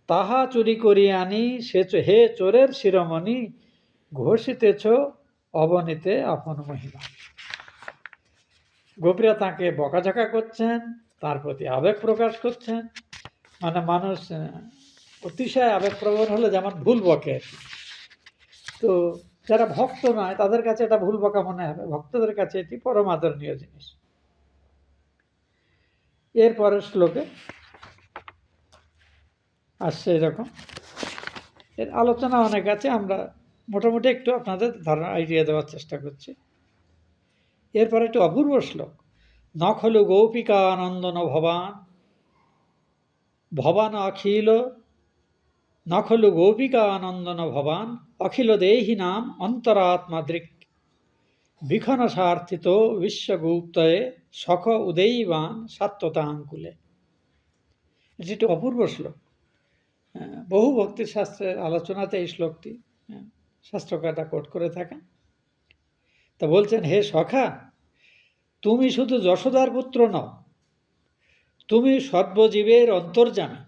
তাহা চুরি করি আনি সে হে চোরের শিরোমণি, ঘোষিতেছ অবনীতে আপন মহিমা। গোপীরা তাঁকে বকাঝকা করছেন, তার প্রতি আবেগ প্রকাশ করছেন। মানে মানুষ অতিশয় আবেগপ্রবণ হলে যেমন ভুল বকে, তো যারা ভক্ত নয় তাদের কাছে এটা ভুল বকা মনে হবে, ভক্তদের কাছে এটি পরম আদরণীয় জিনিস। এরপরের শ্লোকে আসছে এরকম, এর আলোচনা অনেক আছে, আমরা মোটামুটি একটু আপনাদের ধারণা আইডিয়া দেওয়ার চেষ্টা করছি। এরপর একটি অপূর্ব শ্লোক, ন খলু গোপিকা নন্দন ভবান ভবান অখিল, ন খলু গোপিকা নন্দন ভবান অখিল দেহি নাম অন্তরাত্মা দৃক, বিখন সার্থিত বিশ্বগুপ্তয়ে সখ উদয়ীবান সাত্বতাঙ্কুলে। এটি একটি অপূর্ব শ্লোক। বহু ভক্তির শাস্ত্রের আলোচনাতে এই শ্লোকটি শাস্ত্রকাররা কোট করে থাকেন। তা বলছেন, হে সখা, তুমি শুধু যশোদার পুত্র নও, তুমি সর্বজীবের অন্তর্যামী,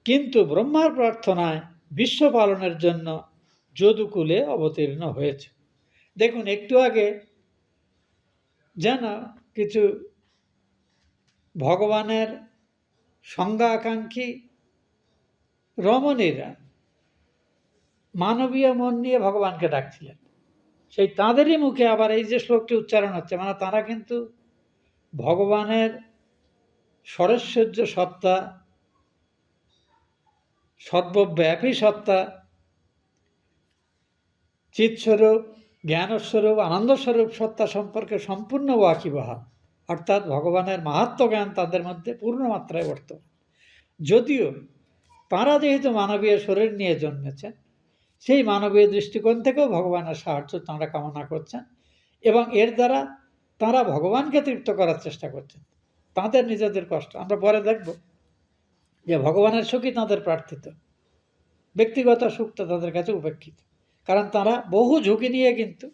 কিন্তু ব্রহ্মার প্রার্থনায় বিশ্ব পালনের জন্য যদুকুলে অবতীর্ণ হয়েছে। দেখুন, একটু আগে যেন কিছু ভগবানের সংজ্ঞা আকাঙ্ক্ষী রমণীরা মানবীয় মন নিয়ে ভগবানকে ডাকছিলেন, সেই তাঁদেরই মুখে আবার এই যে শ্লোকটি উচ্চারণ হচ্ছে, মানে তারা কিন্তু ভগবানের সরৈশ্বর্য সত্তা, সর্বব্যাপী সত্তা, চিৎস্বরূপ, জ্ঞানস্বরূপ, আনন্দস্বরূপ সত্তা সম্পর্কে সম্পূর্ণ ওয়াকিবহাল, অর্থাৎ ভগবানের মাহাত্ম্য জ্ঞান তাদের মধ্যে পূর্ণ মাত্রায় বর্তমান। যদিও তাঁরা যেহেতু মানবীয় শরীর নিয়ে জন্মেছেন, সেই মানবীয় দৃষ্টিকোণ থেকেও ভগবানের সাহায্য তাঁরা কামনা করছেন এবং এর দ্বারা তাঁরা ভগবানকে তৃপ্ত করার চেষ্টা করছেন। তাঁদের নিজেদের কষ্ট আমরা পরে দেখব যে ভগবানের সুখই তাঁদের প্রার্থিত, ব্যক্তিগত সুখটা তাদের কাছে উপেক্ষিত, কারণ তাঁরা বহু ঝুঁকি নিয়ে কিন্তু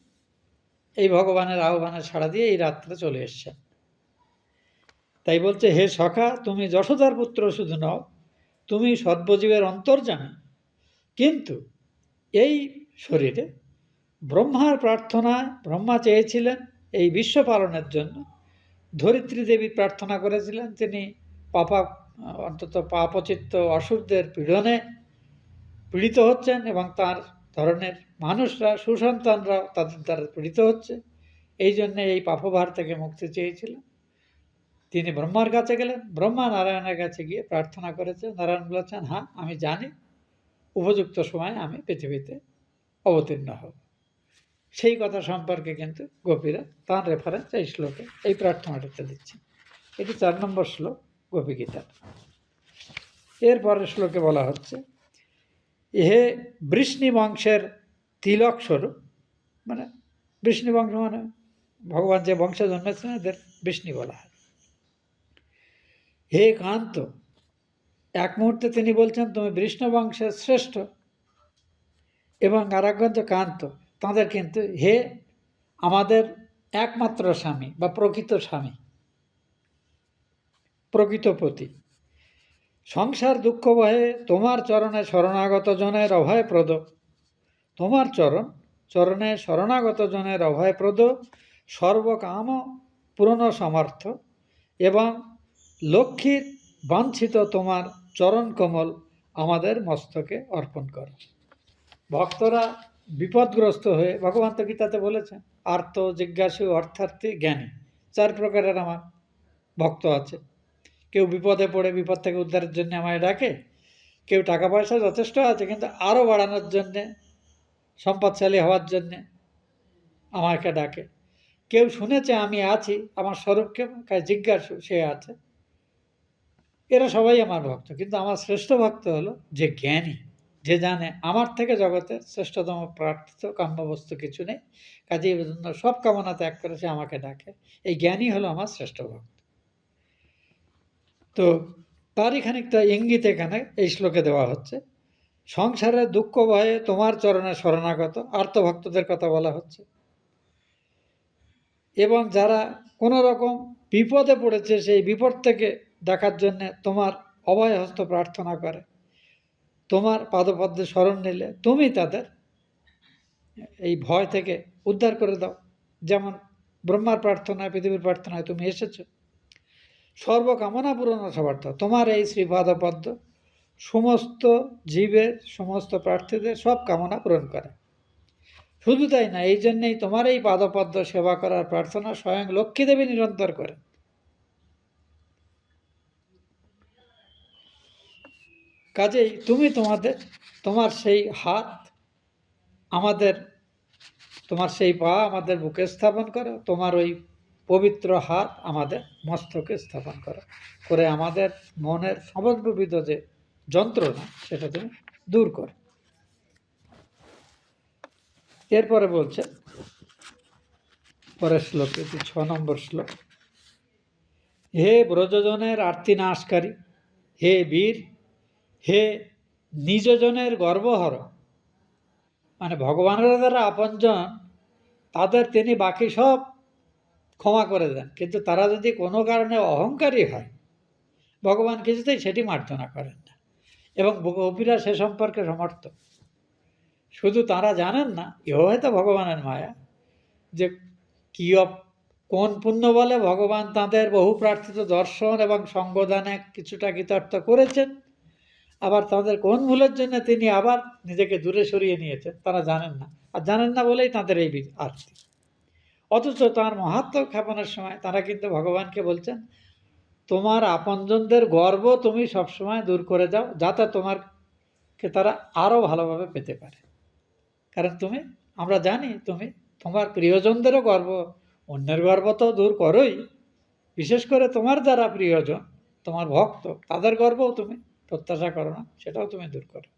এই ভগবানের আহ্বানে সাড়া দিয়ে এই রাত্রে চলে এসছেন। তাই বলছে, হে সখা, তুমি যশোদার পুত্র শুধু নও, তুমি সর্বজীবের অন্তর্যামী, কিন্তু এই শরীরে ব্রহ্মার প্রার্থনায় ব্রহ্মা চেয়েছিলেন এই বিশ্ব পালনের জন্য, ধরিত্রী দেবী প্রার্থনা করেছিলেন তিনি অন্তত পাপচিত্ত অসুরদের পীড়নে পীড়িত হচ্ছেন এবং তার ধরনের মানুষরা, সুসন্তানরা তাদের দ্বারা পীড়িত হচ্ছে, এই জন্যে এই পাপভার থেকে মুক্তি চেয়েছিলেন। তিনি ব্রহ্মার কাছে গেলেন, ব্রহ্মা নারায়ণের কাছে গিয়ে প্রার্থনা করেছে। নারায়ণ বলেছেন, হ্যাঁ আমি জানি, উপযুক্ত সময় আমি পৃথিবীতে অবতীর্ণ হব। সেই কথা সম্পর্কে কিন্তু গোপীরা তার রেফারেন্স এই শ্লোকে, এই প্রার্থনাটাতে দিচ্ছেন। এটি 4 নম্বর শ্লোক গোপী গীতার। এরপরের শ্লোকে বলা হচ্ছে, হে বৃষ্ণি বংশের তিলক স্বরূপ, মানে বৃষ্ণি বংশ মানে ভগবান যে বংশে জন্মেছেন এদের বৃষ্ণি বলা হয়। হে কান্ত, এক মুহূর্তে তিনি বলছেন তুমি বৃষ্ণ বংশের শ্রেষ্ঠ, এবং আরেকজন যে কান্ত, তাঁদের কিন্তু হে আমাদের একমাত্র স্বামী বা প্রকৃত স্বামী, প্রকৃত পতি, সংসার দুঃখ ভয়ে তোমার চরণে শরণাগত জনের অভয়প্রদ, তোমার চরণে শরণাগত জনের অভয়প্রদ, সর্বকাম পূরণ সমর্থ এবং লক্ষ্মীর বাঞ্ছিত তোমার চরণ কমল আমাদের মস্তকে অর্পণ কর। ভক্তরা বিপদগ্রস্ত হয়ে, ভগবান তো গীতাতে বলেছেন, আর্ত, জিজ্ঞাসু, অর্থার্থী, জ্ঞানী, 4 প্রকারের আমার ভক্ত আছে। কেউ বিপদে পড়ে বিপদ থেকে উদ্ধারের জন্য আমায় ডাকে, কেউ টাকা পয়সা যথেষ্ট আছে কিন্তু আরও বাড়ানোর জন্যে, সম্পদশালী হওয়ার জন্যে আমাকে ডাকে, কেউ শুনেছে আমি আছি, আমার স্বরূপকে জিজ্ঞাসু, সে আছে। এরা সবাই আমার ভক্ত, কিন্তু আমার শ্রেষ্ঠ ভক্ত হলো যে জ্ঞানী, যে জানে আমার থেকে জগতের শ্রেষ্ঠতম প্রার্থিত কাম্যবস্তু কিছু নেই, কাজে এই জন্য সব কামনা ত্যাগ করে সে আমাকে ডাকে। এই জ্ঞানী হলো আমার শ্রেষ্ঠ ভক্ত। তো তারই খানিকটা ইঙ্গিত এখানে এই শ্লোকে দেওয়া হচ্ছে। সংসারের দুঃখ ভয়ে তোমার চরণে শরণাগত আর্তভক্তদের কথা বলা হচ্ছে, এবং যারা কোনো রকম বিপদে পড়েছে সেই বিপদ থেকে দেখার জন্যে তোমার অভয় হস্ত প্রার্থনা করে, তোমার পাদপদ্মে শরণ নিলে তুমি তাদের এই ভয় থেকে উদ্ধার করে দাও। যেমন ব্রহ্মার প্রার্থনায়, পৃথিবীর প্রার্থনায় তুমি এসেছ। সর্বকামনা পূরণ সমর্থ, তোমার এই শ্রীপাদপদ্ম সমস্ত জীবের, সমস্ত প্রার্থীদের সব কামনা পূরণ করে। শুধু তাই না, এই জন্যেই তোমার এই পাদপদ্ম সেবা করার প্রার্থনা স্বয়ং লক্ষ্মী দেবী নিরন্তর করে। কাজেই তুমি তোমার সেই হাত আমাদের, তোমার সেই পা আমাদের বুকে স্থাপন করো, তোমার ওই পবিত্র হাত আমাদের মস্তকে স্থাপন করো, করে আমাদের মনের সমগ্রবিধ যে যন্ত্রণা সেটা তুমি দূর করো। এরপরে বলছে পরের শ্লোকে, 6 নম্বর শ্লোক, হে ব্রজজনের আর্তি নাশকারী, হে বীর, হে নিজজনের গর্বহর, মানে ভগবানের দ্বারা আপনজন, তাদের তিনি বাকি সব ক্ষমা করে দেন, কিন্তু তারা যদি কোনো কারণে অহংকারী হয় ভগবান কিছুতেই সেটি মার্জনা করেন না, এবং গোপীরা সে সম্পর্কে সমর্থ। শুধু তারা জানেন না, এও হয়তো ভগবানের মায়া, যে কোন পুণ্য বলে ভগবান তাঁদের বহু প্রার্থিত দর্শন এবং সঙ্গদানে কিছুটা কৃতার্থ করেছেন, আবার তাদের কোন ভুলের জন্য তিনি আবার নিজেকে দূরে সরিয়ে নিয়েছেন তারা জানেন না, আর জানেন না বলেই তাদের এই আরতি। অথচ তাঁর মাহাত্ম্য খ্যাপনের সময় তারা কিন্তু ভগবানকে বলছেন, তোমার আপনজনদের গর্ব তুমি সবসময় দূর করে দাও, যাতে তোমারকে তারা আরও ভালোভাবে পেতে পারে। কারণ আমরা জানি তোমার প্রিয়জনদেরও গর্ব, অন্যের গর্ব তো দূর করোই, বিশেষ করে তোমার যারা প্রিয়জন, তোমার ভক্ত, তাদের গর্বও তুমি প্রত্যাশা করো না, সেটাও তুমি দূর করো।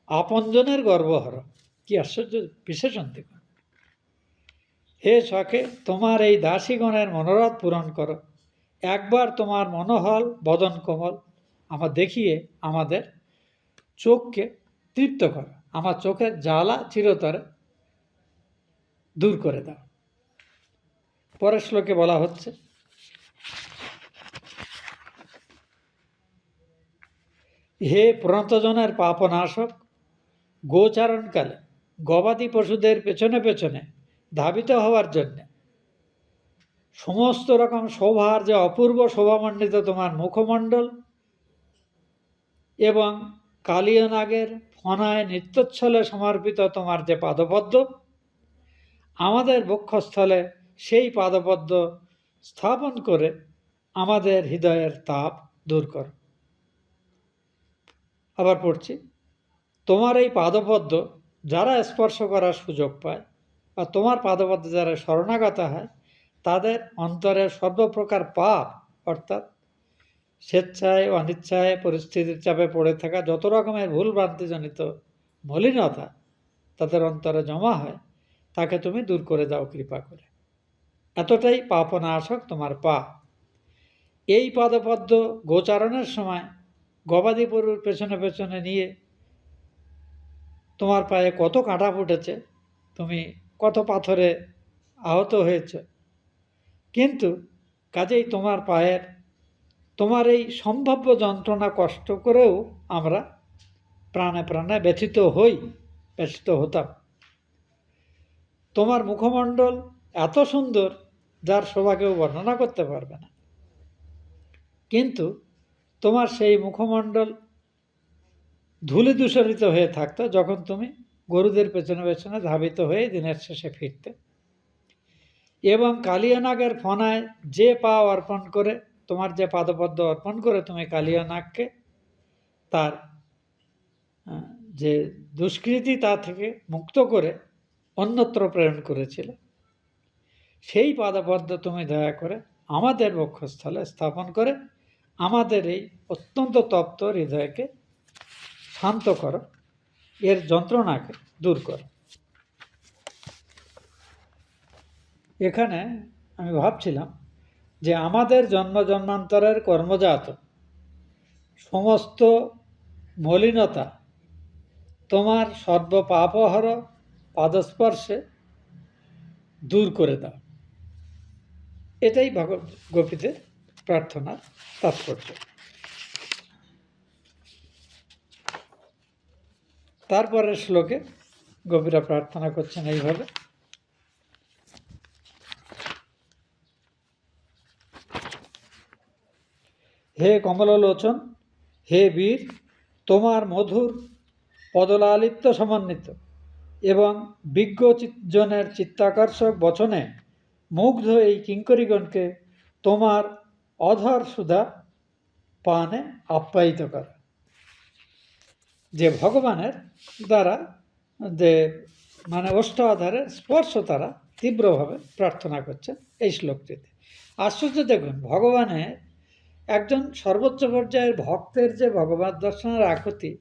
আপনজনের গর্ব হরো, কি আশ্চর্য বিশেষণ দেখুন। হে সখে, তোমার এই দাসীগণের মনোরথ পূরণ করো, একবার তোমার মনোহল বদন কোমল দেখিয়ে আমাদের চোখকে তৃপ্ত করো, আমার চোখের জ্বালা চিরতরে দূর করে দাও। পরের শ্লোকে বলা হচ্ছে, হে প্রণতজনের পাপনাশক, গোচারণকালে গবাদি পশুদের পেছনে পেছনে ধাবিত হওয়ার জন্যে সমস্ত রকম শোভার যে অপূর্ব শোভামণ্ডিত তোমার মুখমণ্ডল এবং কালীয় নাগের ফনায় নৃত্যচ্ছলে সমর্পিত তোমার যে পাদপদ্ম, আমাদের বক্ষস্থলে সেই পাদপদ্ম স্থাপন করে আমাদের হৃদয়ের তাপ দূর করো। আবার পড়ছি, তোমার এই পাদপদ্ম যারা স্পর্শ করার সুযোগ পায় বা তোমার পাদপদ্ম যারা শরণাগত হয়, তাদের অন্তরের সর্বপ্রকার পাপ, অর্থাৎ স্বেচ্ছায় অনিচ্ছায় পরিস্থিতির চাপে পড়ে থাকা যত রকমের ভুল ভ্রান্তিজনিত মলিনতা তাদের অন্তরে জমা হয়, তাকে তুমি দূর করে দাও কৃপা করে। এতটাই পাপনাশক তোমার পা। এই পাদপদ্ম গোচারণের সময় গবাদি পশুর পেছনে পেছনে নিয়ে তোমার পায়ে কত কাঁটা ফুটেছে, তুমি কত পাথরে আহত হয়েছ, কিন্তু কাজেই তোমার পায়ের তোমার এই সম্ভাব্য যন্ত্রণা কষ্ট করেও আমরা প্রাণে প্রাণে ব্যথিত হতাম। তোমার মুখমণ্ডল এত সুন্দর যার শোভা কেউ বর্ণনা করতে পারবে না, কিন্তু তোমার সেই মুখমণ্ডল ধূলি দূষরিত হয়ে থাকতো যখন তুমি গরুদের পেছনে পেছনে ধাবিত হয়ে দিনের শেষে ফিরতে। এবং কালীয় নাগের ফনায় যে পা অর্পণ করে, তোমার যে পাদপদ্ম অর্পণ করে তুমি কালীয় নাগকে তার যে দুষ্কৃতি তা থেকে মুক্ত করে অন্যত্র প্রেরণ করেছিলে, সেই পাদপদ্ম তুমি দয়া করে আমাদের বক্ষস্থলে স্থাপন করে আমাদের এই অত্যন্ত তপ্ত হৃদয়কে শান্ত করো, এর যন্ত্রণাকে দূর করো। এখানে আমি ভাবছিলাম যে আমাদের জন্ম জন্মান্তরের কর্মজাত সমস্ত মলিনতা তোমার সর্বপাপহর পাদস্পর্শে দূর করে দাও। এটাই গোপীদের প্রার্থনার তাৎপর্য। তারপরের শ্লোকে গোপীরা প্রার্থনা করছেন এইভাবে, হে কমললোচন, হে বীর, তোমার মধুর পদলালিত্য সমন্বিত এবং বিজ্ঞজনের চিত্তাকর্ষক বচনে মুগ্ধ এই কিঙ্করীগণকে তোমার অধর সুধা পানে আপ্যায়িত কর। যে ভগবানের দ্বারা যে ওষ্ঠ আধারের স্পর্শ তারা তীব্রভাবে প্রার্থনা করছেন এই শ্লোকটিতে। আশ্চর্য দেখুন, ভগবানের একজন সর্বোচ্চ পর্যায়ের ভক্তের যে ভগবত দর্শনের আকুতি,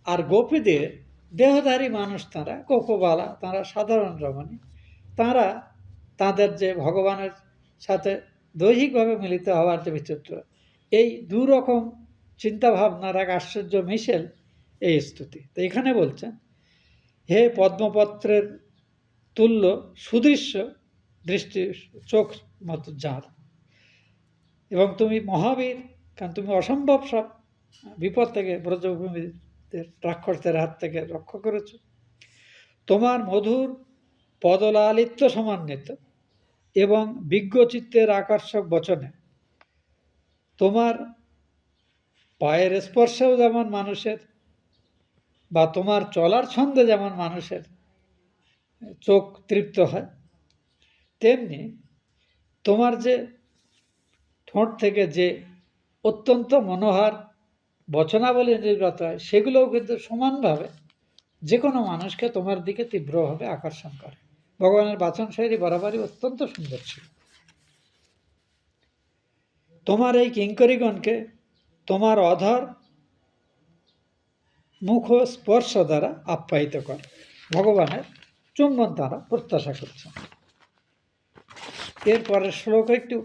আর গোপীদের দেহধারী মানুষ তারা, কোকোবালা, তারা সাধারণ রমণী, তারা তাদের যে ভগবানের সাথে দৈহিকভাবে মিলিত হওয়ার যে বিচিত্র, এই দুরকম চিন্তাভাবনার এক আশ্চর্য মিশেল এই স্তুতি। তো এখানে বলছেন, হে পদ্মপত্রের তুল্য সুদৃশ্য দৃষ্টি চোখ মতো যার, এবং তুমি মহাবীর, কারণ তুমি অসম্ভব সব বিপদ থেকে ব্রজভূমির রাক্ষসদের হাত থেকে রক্ষা করেছ। তোমার মধুর পদলালিত্য সমন্বিত এবং বিজ্ঞচিত্তের আকর্ষক বচনে তোমার পায়ের স্পর্শেও যেমন মানুষের বা তোমার চলার ছন্দে যেমন মানুষের চোখ তৃপ্ত হয়, তেমনি তোমার যে ঠোঁট থেকে যে অত্যন্ত মনোহর বচনাবলী নির্গত হয়, সেগুলোও কিন্তু সমানভাবে যে কোনো মানুষকে তোমার দিকে তীব্রভাবে আকর্ষণ করে। ভগবানের বাচন শৈলী বরাবরই অত্যন্ত সুন্দর ছিল। তোমার এই কিঙ্করীগণকে তোমার অধর মুখ স্পর্শ দ্বারা আপ্যায়িত করে। ভগবানের চুম্বন তারা প্রত্যাশা করছে। এরপরের শ্লোক একটু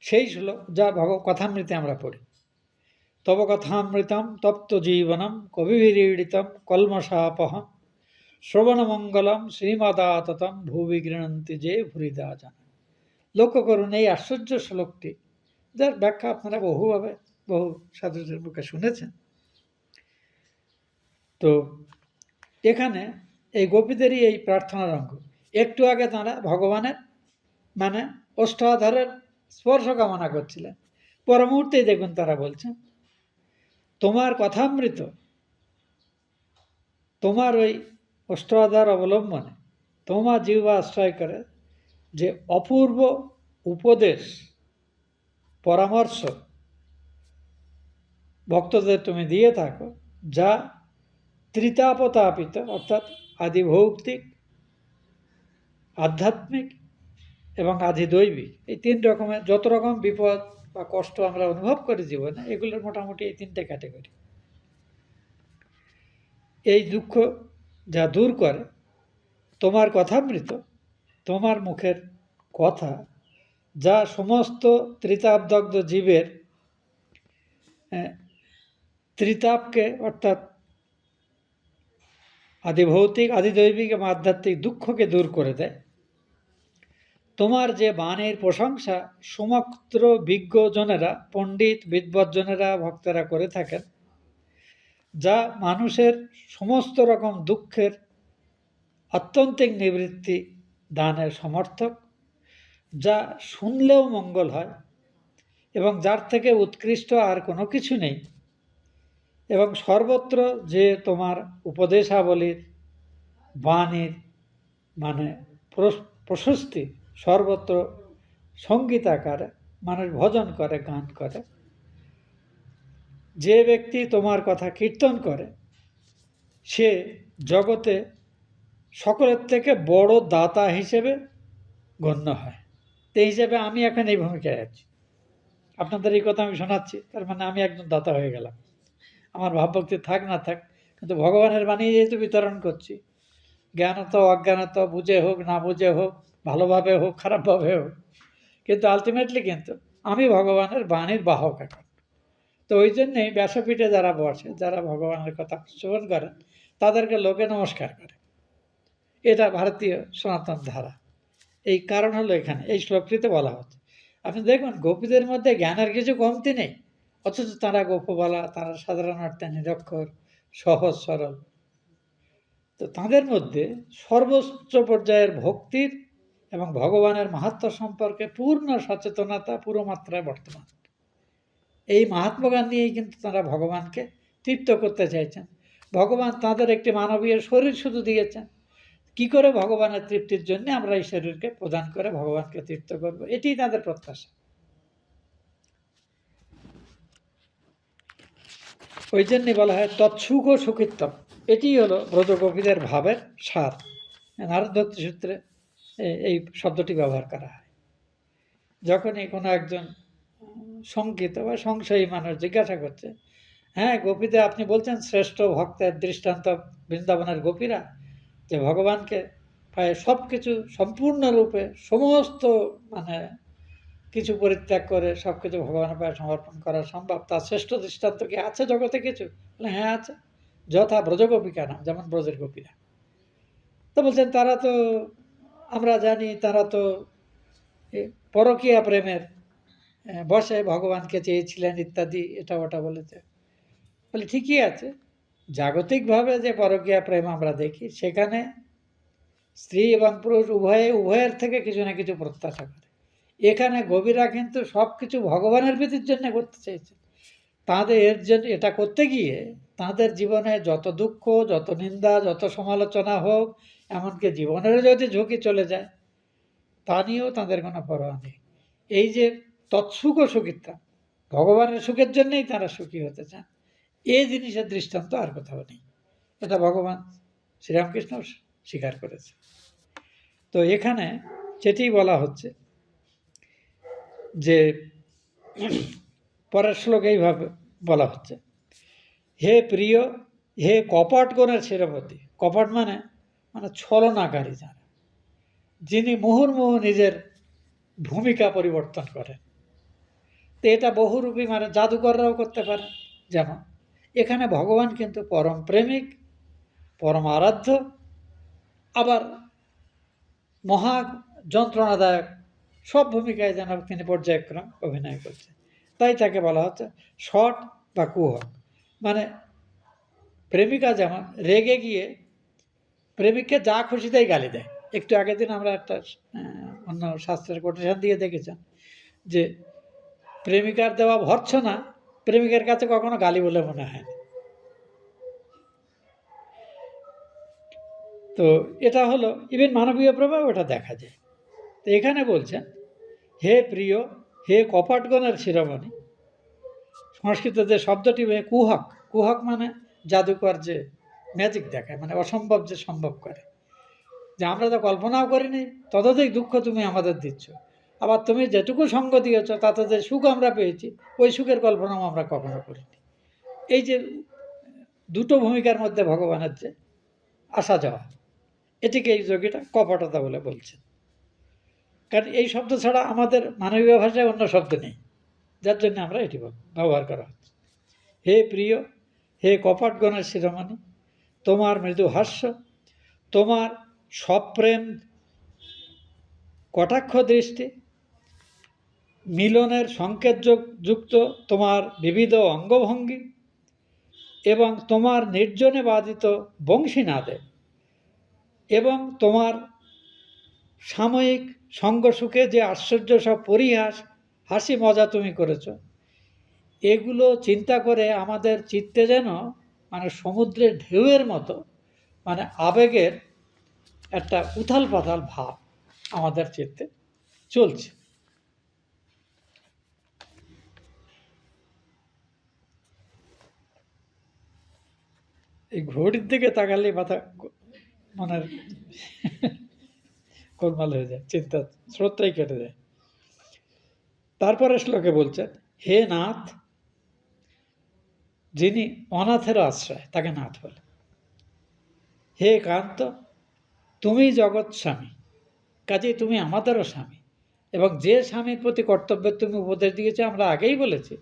সেই শ্লোক যা কথামৃতে আমরা পড়ি, তব কথামৃতম তপ্ত জীবনম কবিভিরীড়িতম কলমশাপহম শ্রবণমঙ্গলম শ্রীমদাততম ভুবি গৃণন্তি যে ভুরিদা জানা। লক্ষ্য করুন এই আশ্চর্য শ্লোকটি, যার ব্যাখ্যা আপনারা বহু সাধুদের মুখে শুনেছেন। তো এখানে এই গোপীদেরই এই প্রার্থনার অঙ্গ। একটু আগে তাঁরা ভগবানের মানে অষ্টাধারের স্পর্শ কামনা করছিলেন, পর মুহূর্তেই দেখুন তারা বলছেন তোমার কথামৃত, তোমার ওই অষ্টাধার অবলম্বনে তোমার জিহ্বা আশ্রয় করে যে অপূর্ব উপদেশ পরামর্শ ভক্তদের তুমি দিয়ে থাকো, যা ত্রিতাপতাপিত অর্থাৎ আদিভৌতিক, আধ্যাত্মিক এবং আদিদৈবিক, এই তিন রকমের যত রকম বিপদ বা কষ্ট আমরা অনুভব করি জীবনে, এগুলোর মোটামুটি এই তিনটে ক্যাটাগরি। এই দুঃখ যা দূর করে তোমার কথামৃত, তোমার মুখের কথা, যা সমস্ত ত্রিতাপদগ্ধ জীবের ত্রিতাপকে অর্থাৎ আদিভৌতিক, আদিদৈবিক এবং আধ্যাত্মিক দুঃখকে দূর করে দেয়। তোমার যে বাণীর প্রশংসা সমস্ত বিজ্ঞজনেরা, পণ্ডিত বিদ্বজ্জনেরা, ভক্তেরা করে থাকেন, যা মানুষের সমস্ত রকম দুঃখের আত্যন্তিক নিবৃত্তি দানের সমর্থক, যা শুনলেও মঙ্গল হয় এবং যার থেকে উৎকৃষ্ট আর কোনো কিছু নেই, এবং সর্বত্র যে তোমার উপদেশাবলীর বাণীর মানে প্রশস্তি সর্বত্র সঙ্গীত আকারে মানুষ ভজন করে, গান করে। যে ব্যক্তি তোমার কথা কীর্তন করে সে জগতে সকলের থেকে বড় দাতা হিসেবে গণ্য হয়। এই হিসেবে আমি এখন এই ভূমিকায় আছি, আপনাদের এই কথা আমি শোনাচ্ছি, তার মানে আমি একজন দাতা হয়ে গেলাম। আমার ভাবভক্তি থাক না থাক, কিন্তু ভগবানের বাণী যেহেতু বিতরণ করছি, জ্ঞানত অজ্ঞানত, বুঝে হোক না বুঝে হোক, ভালোভাবে হোক খারাপভাবে হোক, কিন্তু আলটিমেটলি কিন্তু আমি ভগবানের বাণীর বাহক এখন। তো ওই জন্যেই ব্যাসপীঠে যারা বসে, যারা ভগবানের কথা শ্রবণ করেন, তাদেরকে লোকে নমস্কার করে। এটা ভারতীয় সনাতন ধারা। এই কারণ হলো এখানে এই শ্লোকটিতে বলা হচ্ছে। আপনি দেখুন গোপীদের মধ্যে জ্ঞানের কিছু কমতি নেই, অথচ তারা গোপবালা, তারা সাধারণ অর্থে নিরক্ষর, সহজ সরল। তো তাদের মধ্যে সর্বোচ্চ পর্যায়ের ভক্তির এবং ভগবানের মাহাত্ম্য সম্পর্কে পূর্ণ সচেতনতা পুরো মাত্রায় বর্তমান। এই মহাত্মা গান্ধীই কিন্তু তারা ভগবানকে তৃপ্ত করতে চাইছেন। ভগবান তাদের একটি মানবীয় শরীর শুধু দিয়েছেন, কি করে ভগবানের তৃপ্তির জন্য আমরা এই শরীরকে প্রদান করে ভগবানকে তৃপ্ত করব, এটিই তাদের প্রত্যাশা। ওই জন্যই বলা হয় তৎসুখ সুখিত্তম, এটি হলো ব্রজগোপীদের ভাবের সার। নারদ ভক্তি সূত্রে এই শব্দটি ব্যবহার করা হয়। যখনই কোনো একজন শঙ্কিত বা সংশয়ী মানুষ জিজ্ঞাসা করছে, হ্যাঁ গোপীতে আপনি বলছেন শ্রেষ্ঠ ভক্তের দৃষ্টান্ত বৃন্দাবনের গোপীরা, যে ভগবানকে প্রায় সব কিছু সম্পূর্ণরূপে সমস্ত মানে কিছু পরিত্যাগ করে সব কিছু ভগবানের পায়ে সমর্পণ করা সম্ভব, তার শ্রেষ্ঠ দৃষ্টান্ত কি আছে জগতে কিছু? বলে হ্যাঁ আছে, যথা ব্রজগোপিকা নাম, যেমন ব্রজের গোপীরা। তো বলছেন তারা তো আমরা জানি তারা তো পরকীয়া প্রেমের বসে ভগবানকে চেয়েছিলেন ইত্যাদি, এটা ওটা বলেছে। বলে ঠিকই আছে, জাগতিকভাবে যে পরকীয়া প্রেম আমরা দেখি সেখানে স্ত্রী এবং পুরুষ উভয়ের থেকে কিছু না কিছু প্রত্যাশা করে। এখানে গোপীরা কিন্তু সব কিছু ভগবানের প্রীতির জন্য করতে চাইছে। তাদের এর জন্য এটা করতে গিয়ে তাদের জীবনে যত দুঃখ, যত নিন্দা, যত সমালোচনা হোক, এমনকি জীবনেরও যদি ঝুঁকি চলে যায়, তা নিয়েও তাদের কোনো পরোয়া নেই। এই যে তৎসুখ সুখিতা, ভগবানের সুখের জন্যই তারা সুখী হতে চান, এই জিনিসের দৃষ্টান্ত আর কোথাও নেই। এটা ভগবান শ্রীরামকৃষ্ণ স্বীকার করেছে। তো এখানে যেটি বলা হচ্ছে যে পরের শ্লোক এইভাবে বলা হচ্ছে, হে প্রিয়, হে কপট গুণের শিরোপতি। কপট মানে মানে ছলনাকারী, যারা যিনি মুহুর্মুহু নিজের ভূমিকা পরিবর্তন করেন। তো এটা বহুরূপী, মানে জাদুকররাও করতে পারে। যেমন এখানে ভগবান কিন্তু পরম প্রেমিক, পরম আরাধ্য, আবার মহা যন্ত্রণাদায়ক, সব ভূমিকায় যেন তিনি পর্যায়ক্রম অভিনয় করছেন। তাই তাকে বলা হচ্ছে শট বা কুহক। মানে প্রেমিকা যেমন রেগে গিয়ে প্রেমিককে যা খুশি তাই গালি দেয়। একটু আগের দিন আমরা একটা অন্য শাস্ত্রের কোটেশন দিয়ে দেখেছেন যে প্রেমিকার দেওয়া ভর্ৎসনা প্রেমিকের কাছে কখনো গালি বলে মনে হয় না। তো এটা হলো ইভেন মানবীয় প্রভাব ওটা দেখা যায়। তো এখানে বলছেন, হে প্রিয়, হে কপটগণের শিরোমণি। সংস্কৃত যে শব্দটি কুহক, কুহক মানে জাদুকর, যে ম্যাজিক দেখায়, মানে অসম্ভব যে সম্ভব করে, যে আমরা তো কল্পনাও করিনি ততদিক দুঃখ তুমি আমাদের দিচ্ছ। আবার তুমি যেটুকু সঙ্গ দিয়েছ তাতে যে সুখ আমরা পেয়েছি ওই সুখের কল্পনাও আমরা কখনো করিনি। এই যে দুটো ভূমিকার মধ্যে ভগবানের যে আসা যাওয়া, এটিকে এই যোগীটা কপটতা বলে বলছেন। কারণ এই শব্দ ছাড়া আমাদের মানবীয় ভাষায় অন্য শব্দ নেই, যার জন্য আমরা এটি ব্যবহার করা হচ্ছে। হে প্রিয়, হে কপটগণের শিরোমণি, তোমার মৃদু হাস্য, তোমার সপ্রেম কটাক্ষ দৃষ্টি, মিলনের সংকেত যুক্ত তোমার বিবিধ অঙ্গভঙ্গি এবং তোমার নির্জনে বাদিত বংশীনাদে এবং তোমার সাময়িক সঙ্গসুখে যে আশ্চর্য সব পরিহাস হাসি মজা তুমি করেছ, এগুলো চিন্তা করে আমাদের চিত্তে যেন মানে সমুদ্রের ঢেউয়ের মতো মানে আবেগের একটা উথাল পাথাল ভাব আমাদের চিত্তে চলছে। এই ঘড়ির দিকে তাকালে মাথা মনের গোলমাল হয়ে যায়, চিন্তা স্রোতটাই কেটে যায়। তারপরে শ্লোকে বলছেন, হে নাথ, যিনি অনাথের আশ্রয় তাকে নাথ বলে। হে কান্ত, তুমি জগৎ স্বামী, কাজেই তুমি আমাদেরও স্বামী, এবং যে স্বামীর প্রতি কর্তব্যের তুমি উপদেশ দিয়েছো আমরা আগেই বলেছি,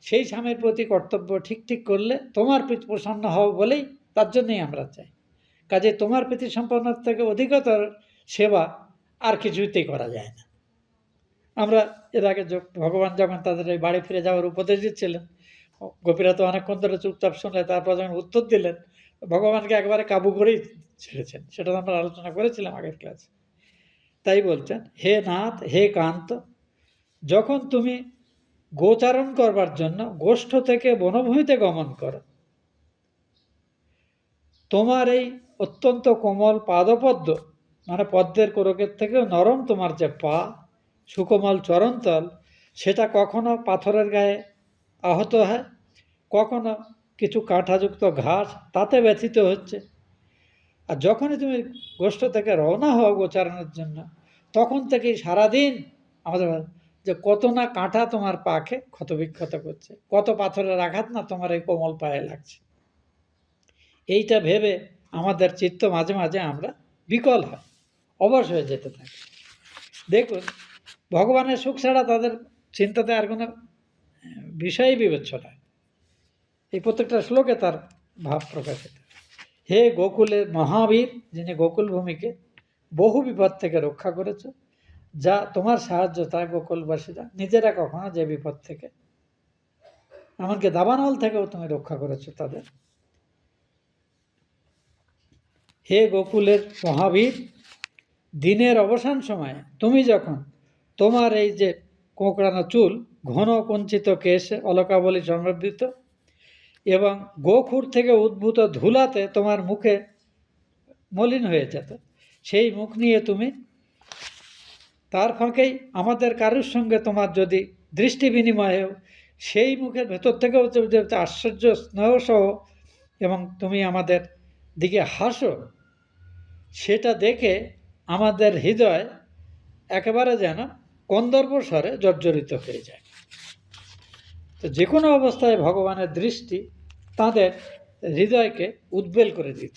সেই স্বামীর প্রতি কর্তব্য ঠিক ঠিক করলে তোমার প্রতি প্রসন্ন হও বলেই তার জন্যই আমরা চাই। কাজে তোমার প্রতি সম্পন্নের থেকে অধিকতর সেবা আর কিছুতেই করা যায় না। আমরা এর আগে ভগবান যখন তাদের এই বাড়ি ফিরে যাওয়ার উপদেশ দিচ্ছিলেন, গোপীরা তো অনেকক্ষণ ধরে চুপচাপ শুনলে, তারপর যখন উত্তর দিলেন ভগবানকে একবারে কাবু করেই ছেড়েছেন, সেটা আমরা আলোচনা করেছিলাম আগের ক্লাসে। তাই বলছেন, হে নাথ, হে কান্ত, যখন তুমি গোচারণ করবার জন্য গোষ্ঠ থেকে বনভূমিতে গমন করো, তোমার এই অত্যন্ত কোমল পাদপদ্ম মানে পদ্মের কোরকের থেকেও নরম তোমার যে পা, সুকোমল চরণতল, সেটা কখনো পাথরের গায়ে আহত হয়, কখনো কিছু কাঁটাযুক্ত ঘাস তাতে ব্যথিত হচ্ছে। আর যখনই তুমি গোষ্ঠ থেকে রওনা হও গোচারণের জন্য, তখন থেকেই সারাদিন আমাদের যে কত না কাঁটা তোমার পাকে ক্ষতবিক্ষত করছে, কত পাথরের আঘাত না তোমার এই কোমল পায়ে লাগছে। এইটা ভেবে আমাদের চিত্ত মাঝে মাঝে আমরা বিকল হয়, অবশ হয়ে যেতে থাকে। দেখুন, ভগবানের সুখ ছাড়া তাদের চিন্তাতে আর কোনো বিষয়ই বিবেচ্য নয়। এই প্রত্যেকটা শ্লোকে তার ভাব প্রকাশিত। হে গোকুলের মহাবীর, যিনি গোকুল ভূমিকে বহু বিপদ থেকে রক্ষা করেছ, যা তোমার সাহায্য তাই গোকুলবাসীরা নিজেরা কখনো যে বিপদ থেকে, এমনকি দাবানল থেকেও তুমি রক্ষা করেছো তাদের। হে গোকুলের মহাবীর, দিনের অবসান সময়ে তুমি যখন তোমার এই যে কোঁকড়ানো চুল, ঘন কুঞ্চিত কেশ অলকাবলী সমৃদ্ধ এবং গোখুর থেকে উদ্ভূত ধুলাতে তোমার মুখে মলিন হয়ে যেত, সেই মুখ নিয়ে তুমি তার ফাঁকেই আমাদের কারুর সঙ্গে তোমার যদি দৃষ্টি বিনিময়েও সেই মুখের ভেতর থেকেও আশ্চর্য স্নেহসহ এবং তুমি আমাদের দিকে হাসো, সেটা দেখে আমাদের হৃদয় একেবারে যেন কন্দর্প স্বরে জর্জরিত হয়ে যায়। তো যে কোনো অবস্থায় ভগবানের দৃষ্টি তাদের হৃদয়কে উদ্বেল করে দিত।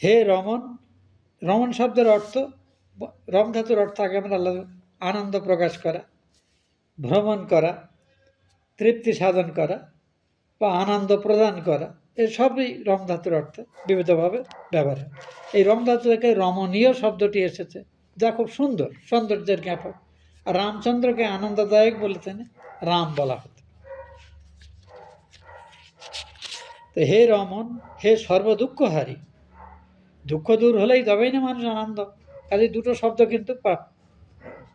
হে রমন, রমন শব্দের অর্থ, রম ধাতুর অর্থ আগে আমরা আনন্দ প্রকাশ করা, ভ্রমণ করা, তৃপ্তি সাধন করা বা আনন্দ প্রদান করা, এসবই রম ধাতুর অর্থে বিবিধভাবে ব্যবহার হয়। এই রম ধাতু থেকে রমণীয় শব্দটি এসেছে, যা খুব সুন্দর, সৌন্দর্যের জ্ঞাপক। আর রামচন্দ্রকে আনন্দদায়ক বলে রাম বলা হতো। তো তো হে রমন, হে সর্বদুঃখহারী, দুঃখ দূর হলেই তবেই না মানুষ আনন্দ। কাজে দুটো শব্দ কিন্তু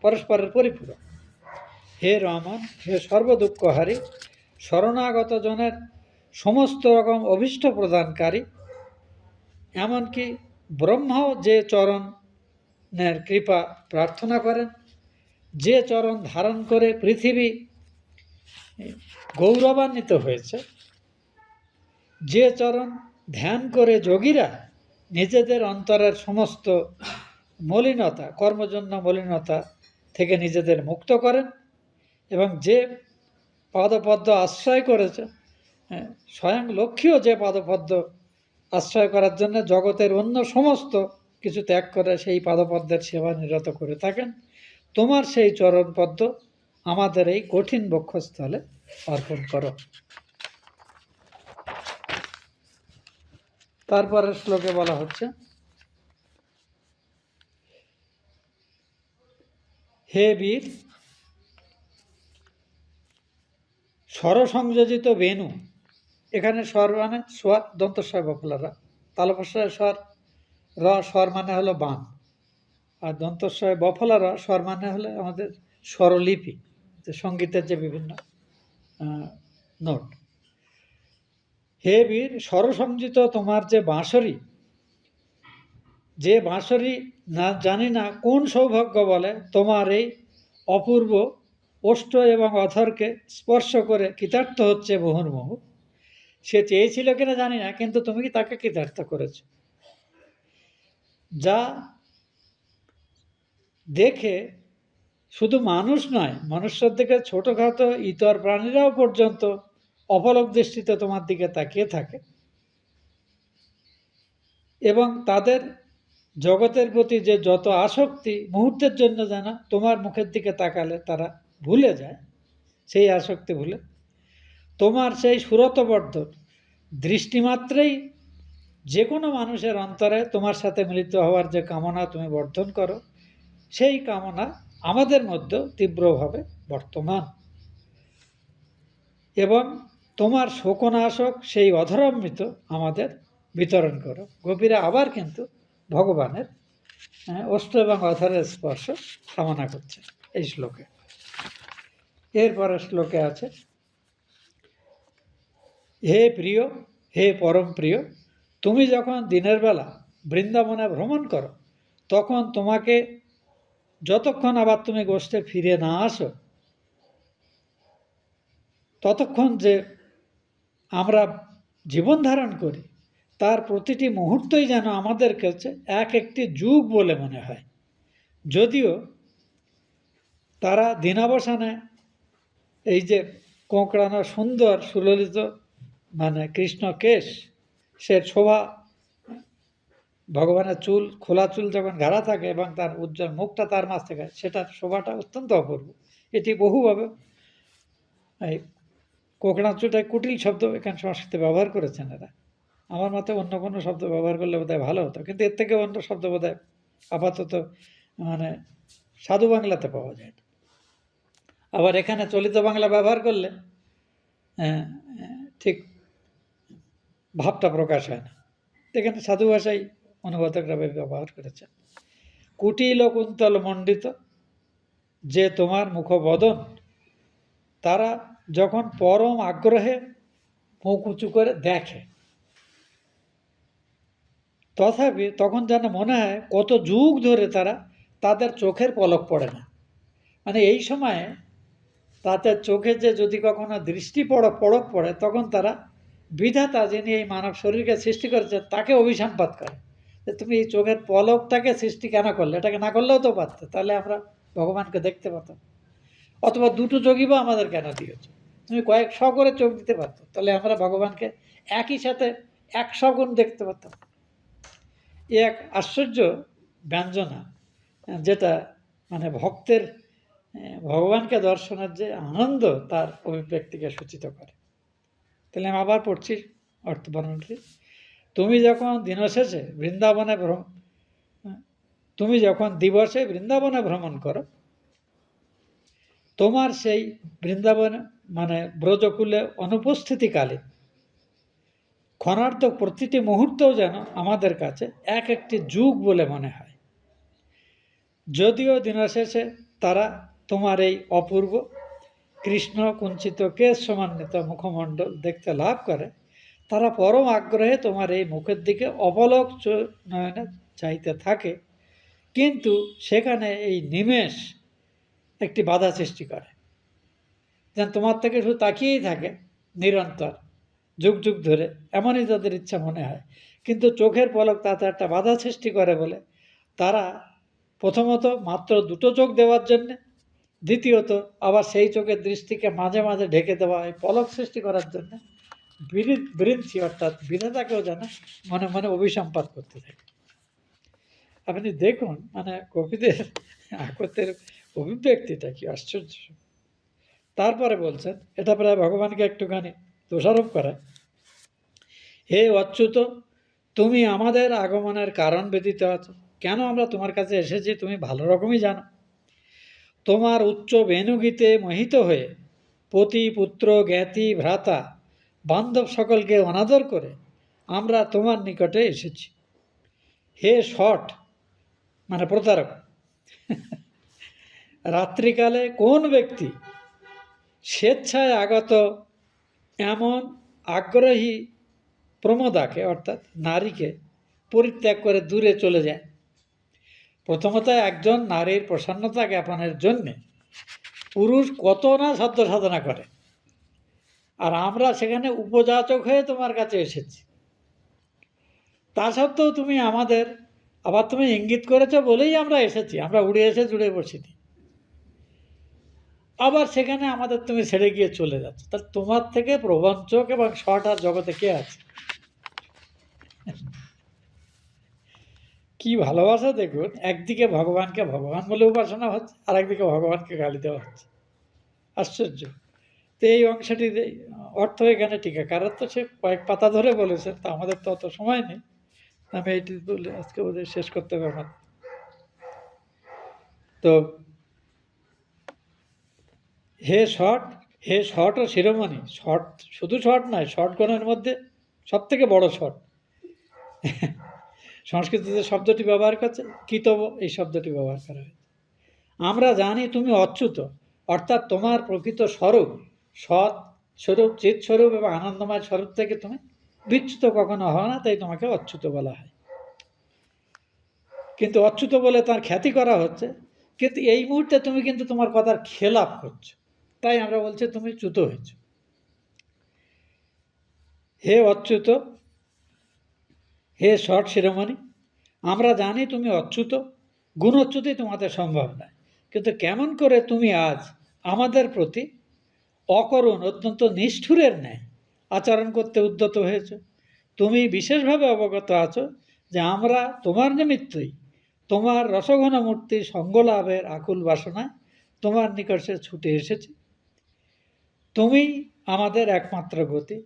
পরস্পরের পরিপূরক। হে রমন, হে সর্বদুঃখহারী, শরণাগত জনের সমস্ত রকম অভীষ্ট প্রদানকারী, এমনকি ব্রহ্মাও যে চরণের কৃপা প্রার্থনা করেন, যে চরণ ধারণ করে পৃথিবী গৌরবান্বিত হয়েছে, যে চরণ ধ্যান করে যোগীরা নিজেদের অন্তরের সমস্ত মলিনতা, কর্মজন্য মলিনতা থেকে নিজেদের মুক্ত করেন, এবং যে পাদপদ্ম আশ্রয় করেছে, স্বয়ং লক্ষ্মীও যে পাদপদ্ম আশ্রয় করার জন্য জগতের অন্য সমস্ত কিছু ত্যাগ করে সেই পাদপদ্মের সেবা নিরত করে থাকেন, তোমার সেই চরণপদ্ম আমাদের এই কঠিন বক্ষস্থলে অর্পণ করো। তারপরের শ্লোকে বলা হচ্ছে, হে বীর, স্বরসংযোজিত বেণু, এখানে স্বর মানে স্বর দন্তস্বয় বফলারা, তালবস্বয় স্বর, র স্বর মানে হলো বান, আর দন্তস্বয় বফলারা স্বর মানে হলো আমাদের স্বরলিপি, যে সঙ্গীতের যে বিভিন্ন নোট। হে বীর, স্বরসংযুত তোমার যে বাঁশরি, যে বাঁশরি না জানি না কোন সৌভাগ্য বলে তোমার এই অপূর্ব ওষ্ঠ এবং অধরকে স্পর্শ করে কৃতার্থ হচ্ছে মুহুর্মুহু। সে চেয়েছিল কিনা জানি না, কিন্তু তুমি কি তাকে কৃতার্থ করেছ। যা দেখে শুধু মানুষ নয়, মনুষ্যর দিকে ছোটোখাটো ইতর প্রাণীরাও পর্যন্ত অপলক দৃষ্টিতে তোমার দিকে তাকিয়ে থাকে, এবং তাদের জগতের প্রতি যে যত আসক্তি মুহূর্তের জন্য যেন তোমার মুখের দিকে তাকালে তারা ভুলে যায়, সেই আসক্তি ভুলে তোমার সেই সুরতবর্ধন দৃষ্টিমাত্রেই যে কোনো মানুষের অন্তরে তোমার সাথে মিলিত হওয়ার যে কামনা তুমি বর্ধন করো, সেই কামনা আমাদের মধ্যে তীব্রভাবে বর্তমান, এবং তোমার শোকনাশক সেই অধরামৃত আমাদের বিতরণ করো। গোপীরা আবার কিন্তু ভগবানের ওষ্ঠ এবং অধরের স্পর্শ কামনা করছে এই শ্লোকে। এরপরের শ্লোকে আছে, হে প্রিয়, হে পরম প্রিয়, তুমি যখন দিনের বেলা বৃন্দাবনে ভ্রমণ করো, তখন তোমাকে যতক্ষণ আবার তুমি গোষ্ঠে ফিরে না আসো, ততক্ষণ যে আমরা জীবন ধারণ করি তার প্রতিটি মুহূর্তই যেন আমাদের কাছে এক একটি যুগ বলে মনে হয়। যদিও তারা দিনাবসানে এই যে কোঁকড়ানো সুন্দর সুললিত মানে কৃষ্ণ কেশ, সে শোভা, ভগবানের চুল, খোলা চুল যখন গাঢ়া থাকে এবং তার উজ্জ্বল মুখটা তার মাঝ থেকে, সেটার শোভাটা অত্যন্ত অপূর্ব। এটি বহুভাবে এই কোঁকড়া চুলটায় কুটিল শব্দ এখানে সংস্কৃতে ব্যবহার করেছেন এরা। আমার মতে অন্য কোনো শব্দ ব্যবহার করলে বোধহয় ভালো হতো, কিন্তু এর থেকে অন্য শব্দ বোধহয় আপাতত মানে সাধু বাংলাতে পাওয়া যায় না। আবার এখানে চলিত বাংলা ব্যবহার করলে ঠিক ভাবটা প্রকাশ হয় না, এখানে সাধু ভাষায় অনুবাদকরা ব্যবহার করেছেন। কুটিল কুন্তল মণ্ডিত যে তোমার মুখবদন, তারা যখন পরম আগ্রহে মুখ উঁচু করে দেখে, তথাপি তখন যেন মনে হয় কত যুগ ধরে তাদের চোখের পলক পড়ে না। মানে এই সময়ে তাদের চোখে যে যদি কখনো দৃষ্টি পড়ক পড়ে, তখন তারা বিধাতা যিনি এই মানব শরীরকে সৃষ্টি করেছেন তাকে অভিসম্পাত করে, যে তুমি এই চোখের পলকটাকে সৃষ্টি কেন করলে, এটাকে না করলেও তো পারত, তাহলে আমরা ভগবানকে দেখতে পারতাম। অথবা দুটো চোখই বা আমাদের কেন দিয়েছ, তুমি কয়েকশো করে চোখ দিতে পারতো, তাহলে আমরা ভগবানকে একই সাথে 100 গুণ দেখতে পারতাম। এ এক আশ্চর্য ব্যঞ্জনা, যেটা মানে ভক্তের ভগবানকে দর্শনের যে আনন্দ তার অভিব্যক্তিকে সূচিত করে। তাহলে আমি আবার পড়ছি অর্থবর্ণনটি। তুমি যখন দিনশেষে বৃন্দাবনে তুমি যখন দিবসে বৃন্দাবনে ভ্রমণ করো, তোমার সেই বৃন্দাবনে মানে ব্রজকুলে অনুপস্থিতিকালে ক্ষণার্থক প্রতিটি মুহূর্তও যেন আমাদের কাছে এক একটি যুগ বলে মনে হয়। যদিও দিনের শেষে তারা তোমার এই অপূর্ব কৃষ্ণ কুঞ্চিত কেশ সমন্বিত মুখমণ্ডল দেখতে লাভ করে, তারা পরম আগ্রহে তোমার এই মুখের দিকে অপলক নয়নে চাইতে থাকে। কিন্তু সেখানে এই নিমেষ একটি বাধা সৃষ্টি করে, যেন তোমার থেকে শুধু তাকিয়েই থাকে নিরন্তর যুগ যুগ ধরে, এমনই তাদের ইচ্ছা মনে হয়। কিন্তু চোখের পলক তাতে একটা বাধা সৃষ্টি করে বলে তারা প্রথমত মাত্র দুটো চোখ দেওয়ার জন্যে, দ্বিতীয়ত আবার সেই চোখের দৃষ্টিকে মাঝে মাঝে ঢেকে দেওয়া এই পলক সৃষ্টি করার জন্য বৃন্থি অর্থাৎ বিধাতাকেও যেন মনে মনে অভিসম্পাত করতে থাকে। আপনি দেখুন মানে কবিদের আকতের অভিব্যক্তিটা কি আশ্চর্য। তারপরে বলছেন, এটা প্রায় ভগবানকে একটুখানি দোষারোপ করা। হে অচ্যুত, তুমি আমাদের আগমনের কারণ ব্যতীত আছো। কেন আমরা তোমার কাছে এসেছি তুমি ভালো রকমই জানো। তোমার উচ্চ বেণুগীতে মোহিত হয়ে পতি পুত্র জ্ঞাতি ভ্রাতা বান্ধব সকলকে অনাদর করে আমরা তোমার নিকটে এসেছি। হে শট মানে প্রতারক, রাত্রিকালে কোন ব্যক্তি স্বেচ্ছায় আগত এমন আগ্রহী প্রমোদাকে অর্থাৎ নারীকে পরিত্যাগ করে দূরে চলে যায়। প্রথমত একজন নারীর প্রসন্নতা জ্ঞাপনের জন্যে পুরুষ কত না সাধ্য সাধনা করে, আর আমরা সেখানে উপযাচক হয়ে তোমার কাছে এসেছি। তা সত্ত্বেও তুমি আমাদের আবার তুমি ইঙ্গিত করেছো বলেই আমরা এসেছি, আমরা উড়ে এসে জুড়ে বসিনি। আবার সেখানে আমাদের তুমি ছেড়ে গিয়ে চলে যাচ্ছ। তাহলে তোমার থেকে প্রবঞ্চক এবং শট আর জগতে কে আছে? কি ভালোবাসা দেখুন, একদিকে ভগবানকে ভগবান বলে উপাসনা হচ্ছে, আর একদিকে ভগবানকে গালি দেওয়া হচ্ছে। আশ্চর্য। তো এই অংশটির অর্থ এখানে টিকাকার তো সে কয়েক পাতা ধরে বলেছেন, তা আমাদের তো অত সময় নেই, আমি এইটি বলে আজকে বোধহয় শেষ করতে হবে আমার। তো হে শট ও শিরোমণি, শট শুধু শট নয়, শটগণের মধ্যে সব থেকে বড় শট। সংস্কৃতিতে শব্দটি ব্যবহার করছে কিতব, এই শব্দটি ব্যবহার করা হয়েছে। আমরা জানি তুমি অচ্যুত, অর্থাৎ তোমার প্রকৃত স্বরূপ সৎ স্বরূপ, চিৎ স্বরূপ এবং আনন্দময় স্বরূপ থেকে তুমি বিচ্যুত কখনো হও না, তাই তোমাকে অচ্যুত বলা হয়। কিন্তু অচ্যুত বলে তার খ্যাতি করা হচ্ছে, কিন্তু এই মুহূর্তে তুমি কিন্তু তোমার কথার খেলাপ করছো, তাই আমরা বলছি তুমি চ্যুত হয়েছ। হে অচ্যুত, হে শট শিরোমণি, আমরা জানি তুমি অচ্যুত, গুণচ্যুতি তোমাদের সম্ভব নয়, কিন্তু কেমন করে তুমি আজ আমাদের প্রতি অকরুণ অত্যন্ত নিষ্ঠুরের ন্যায় আচরণ করতে উদ্যত হয়েছ। তুমি বিশেষভাবে অবগত আছো যে আমরা তোমার নিমিত্তই তোমার রসঘন মূর্তি সঙ্গলাভের আকুল বাসনায় তোমার নিকটে ছুটে এসেছি। তুমি আমাদের একমাত্র গতি,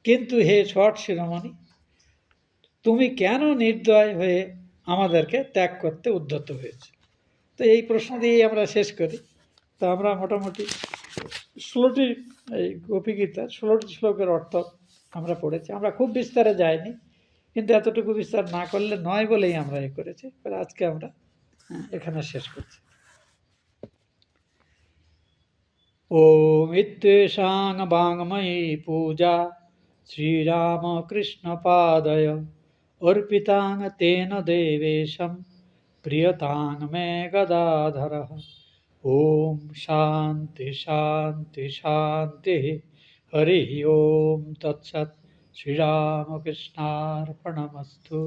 কিন্তু হে শট শিরোমণি, তুমি কেন নির্দয় হয়ে আমাদেরকে ত্যাগ করতে উদ্যত হয়েছে? তো এই প্রশ্ন দিয়েই আমরা শেষ করি। তো আমরা মোটামুটি 16টি এই গোপীগীতার 16টি শ্লোকের অর্থ আমরা পড়েছি। আমরা খুব বিস্তারে যাইনি, কিন্তু এতটুকু বিস্তার না করলে নয় বলেই আমরা এ করেছি। আজকে আমরা এখানে শেষ করছি। ওম ইত্যেষাং বাংময়ী পূজা শ্রীরামকৃষ্ণ পাদয় অর্পিতাং তেন দেবেশম প্রিয়তাং মে গদাধরঃ। ওম শান্তি শান্তি শান্তি। হরি ওম তৎসৎ। শ্রীরামকৃষ্ণার্পণমস্তু।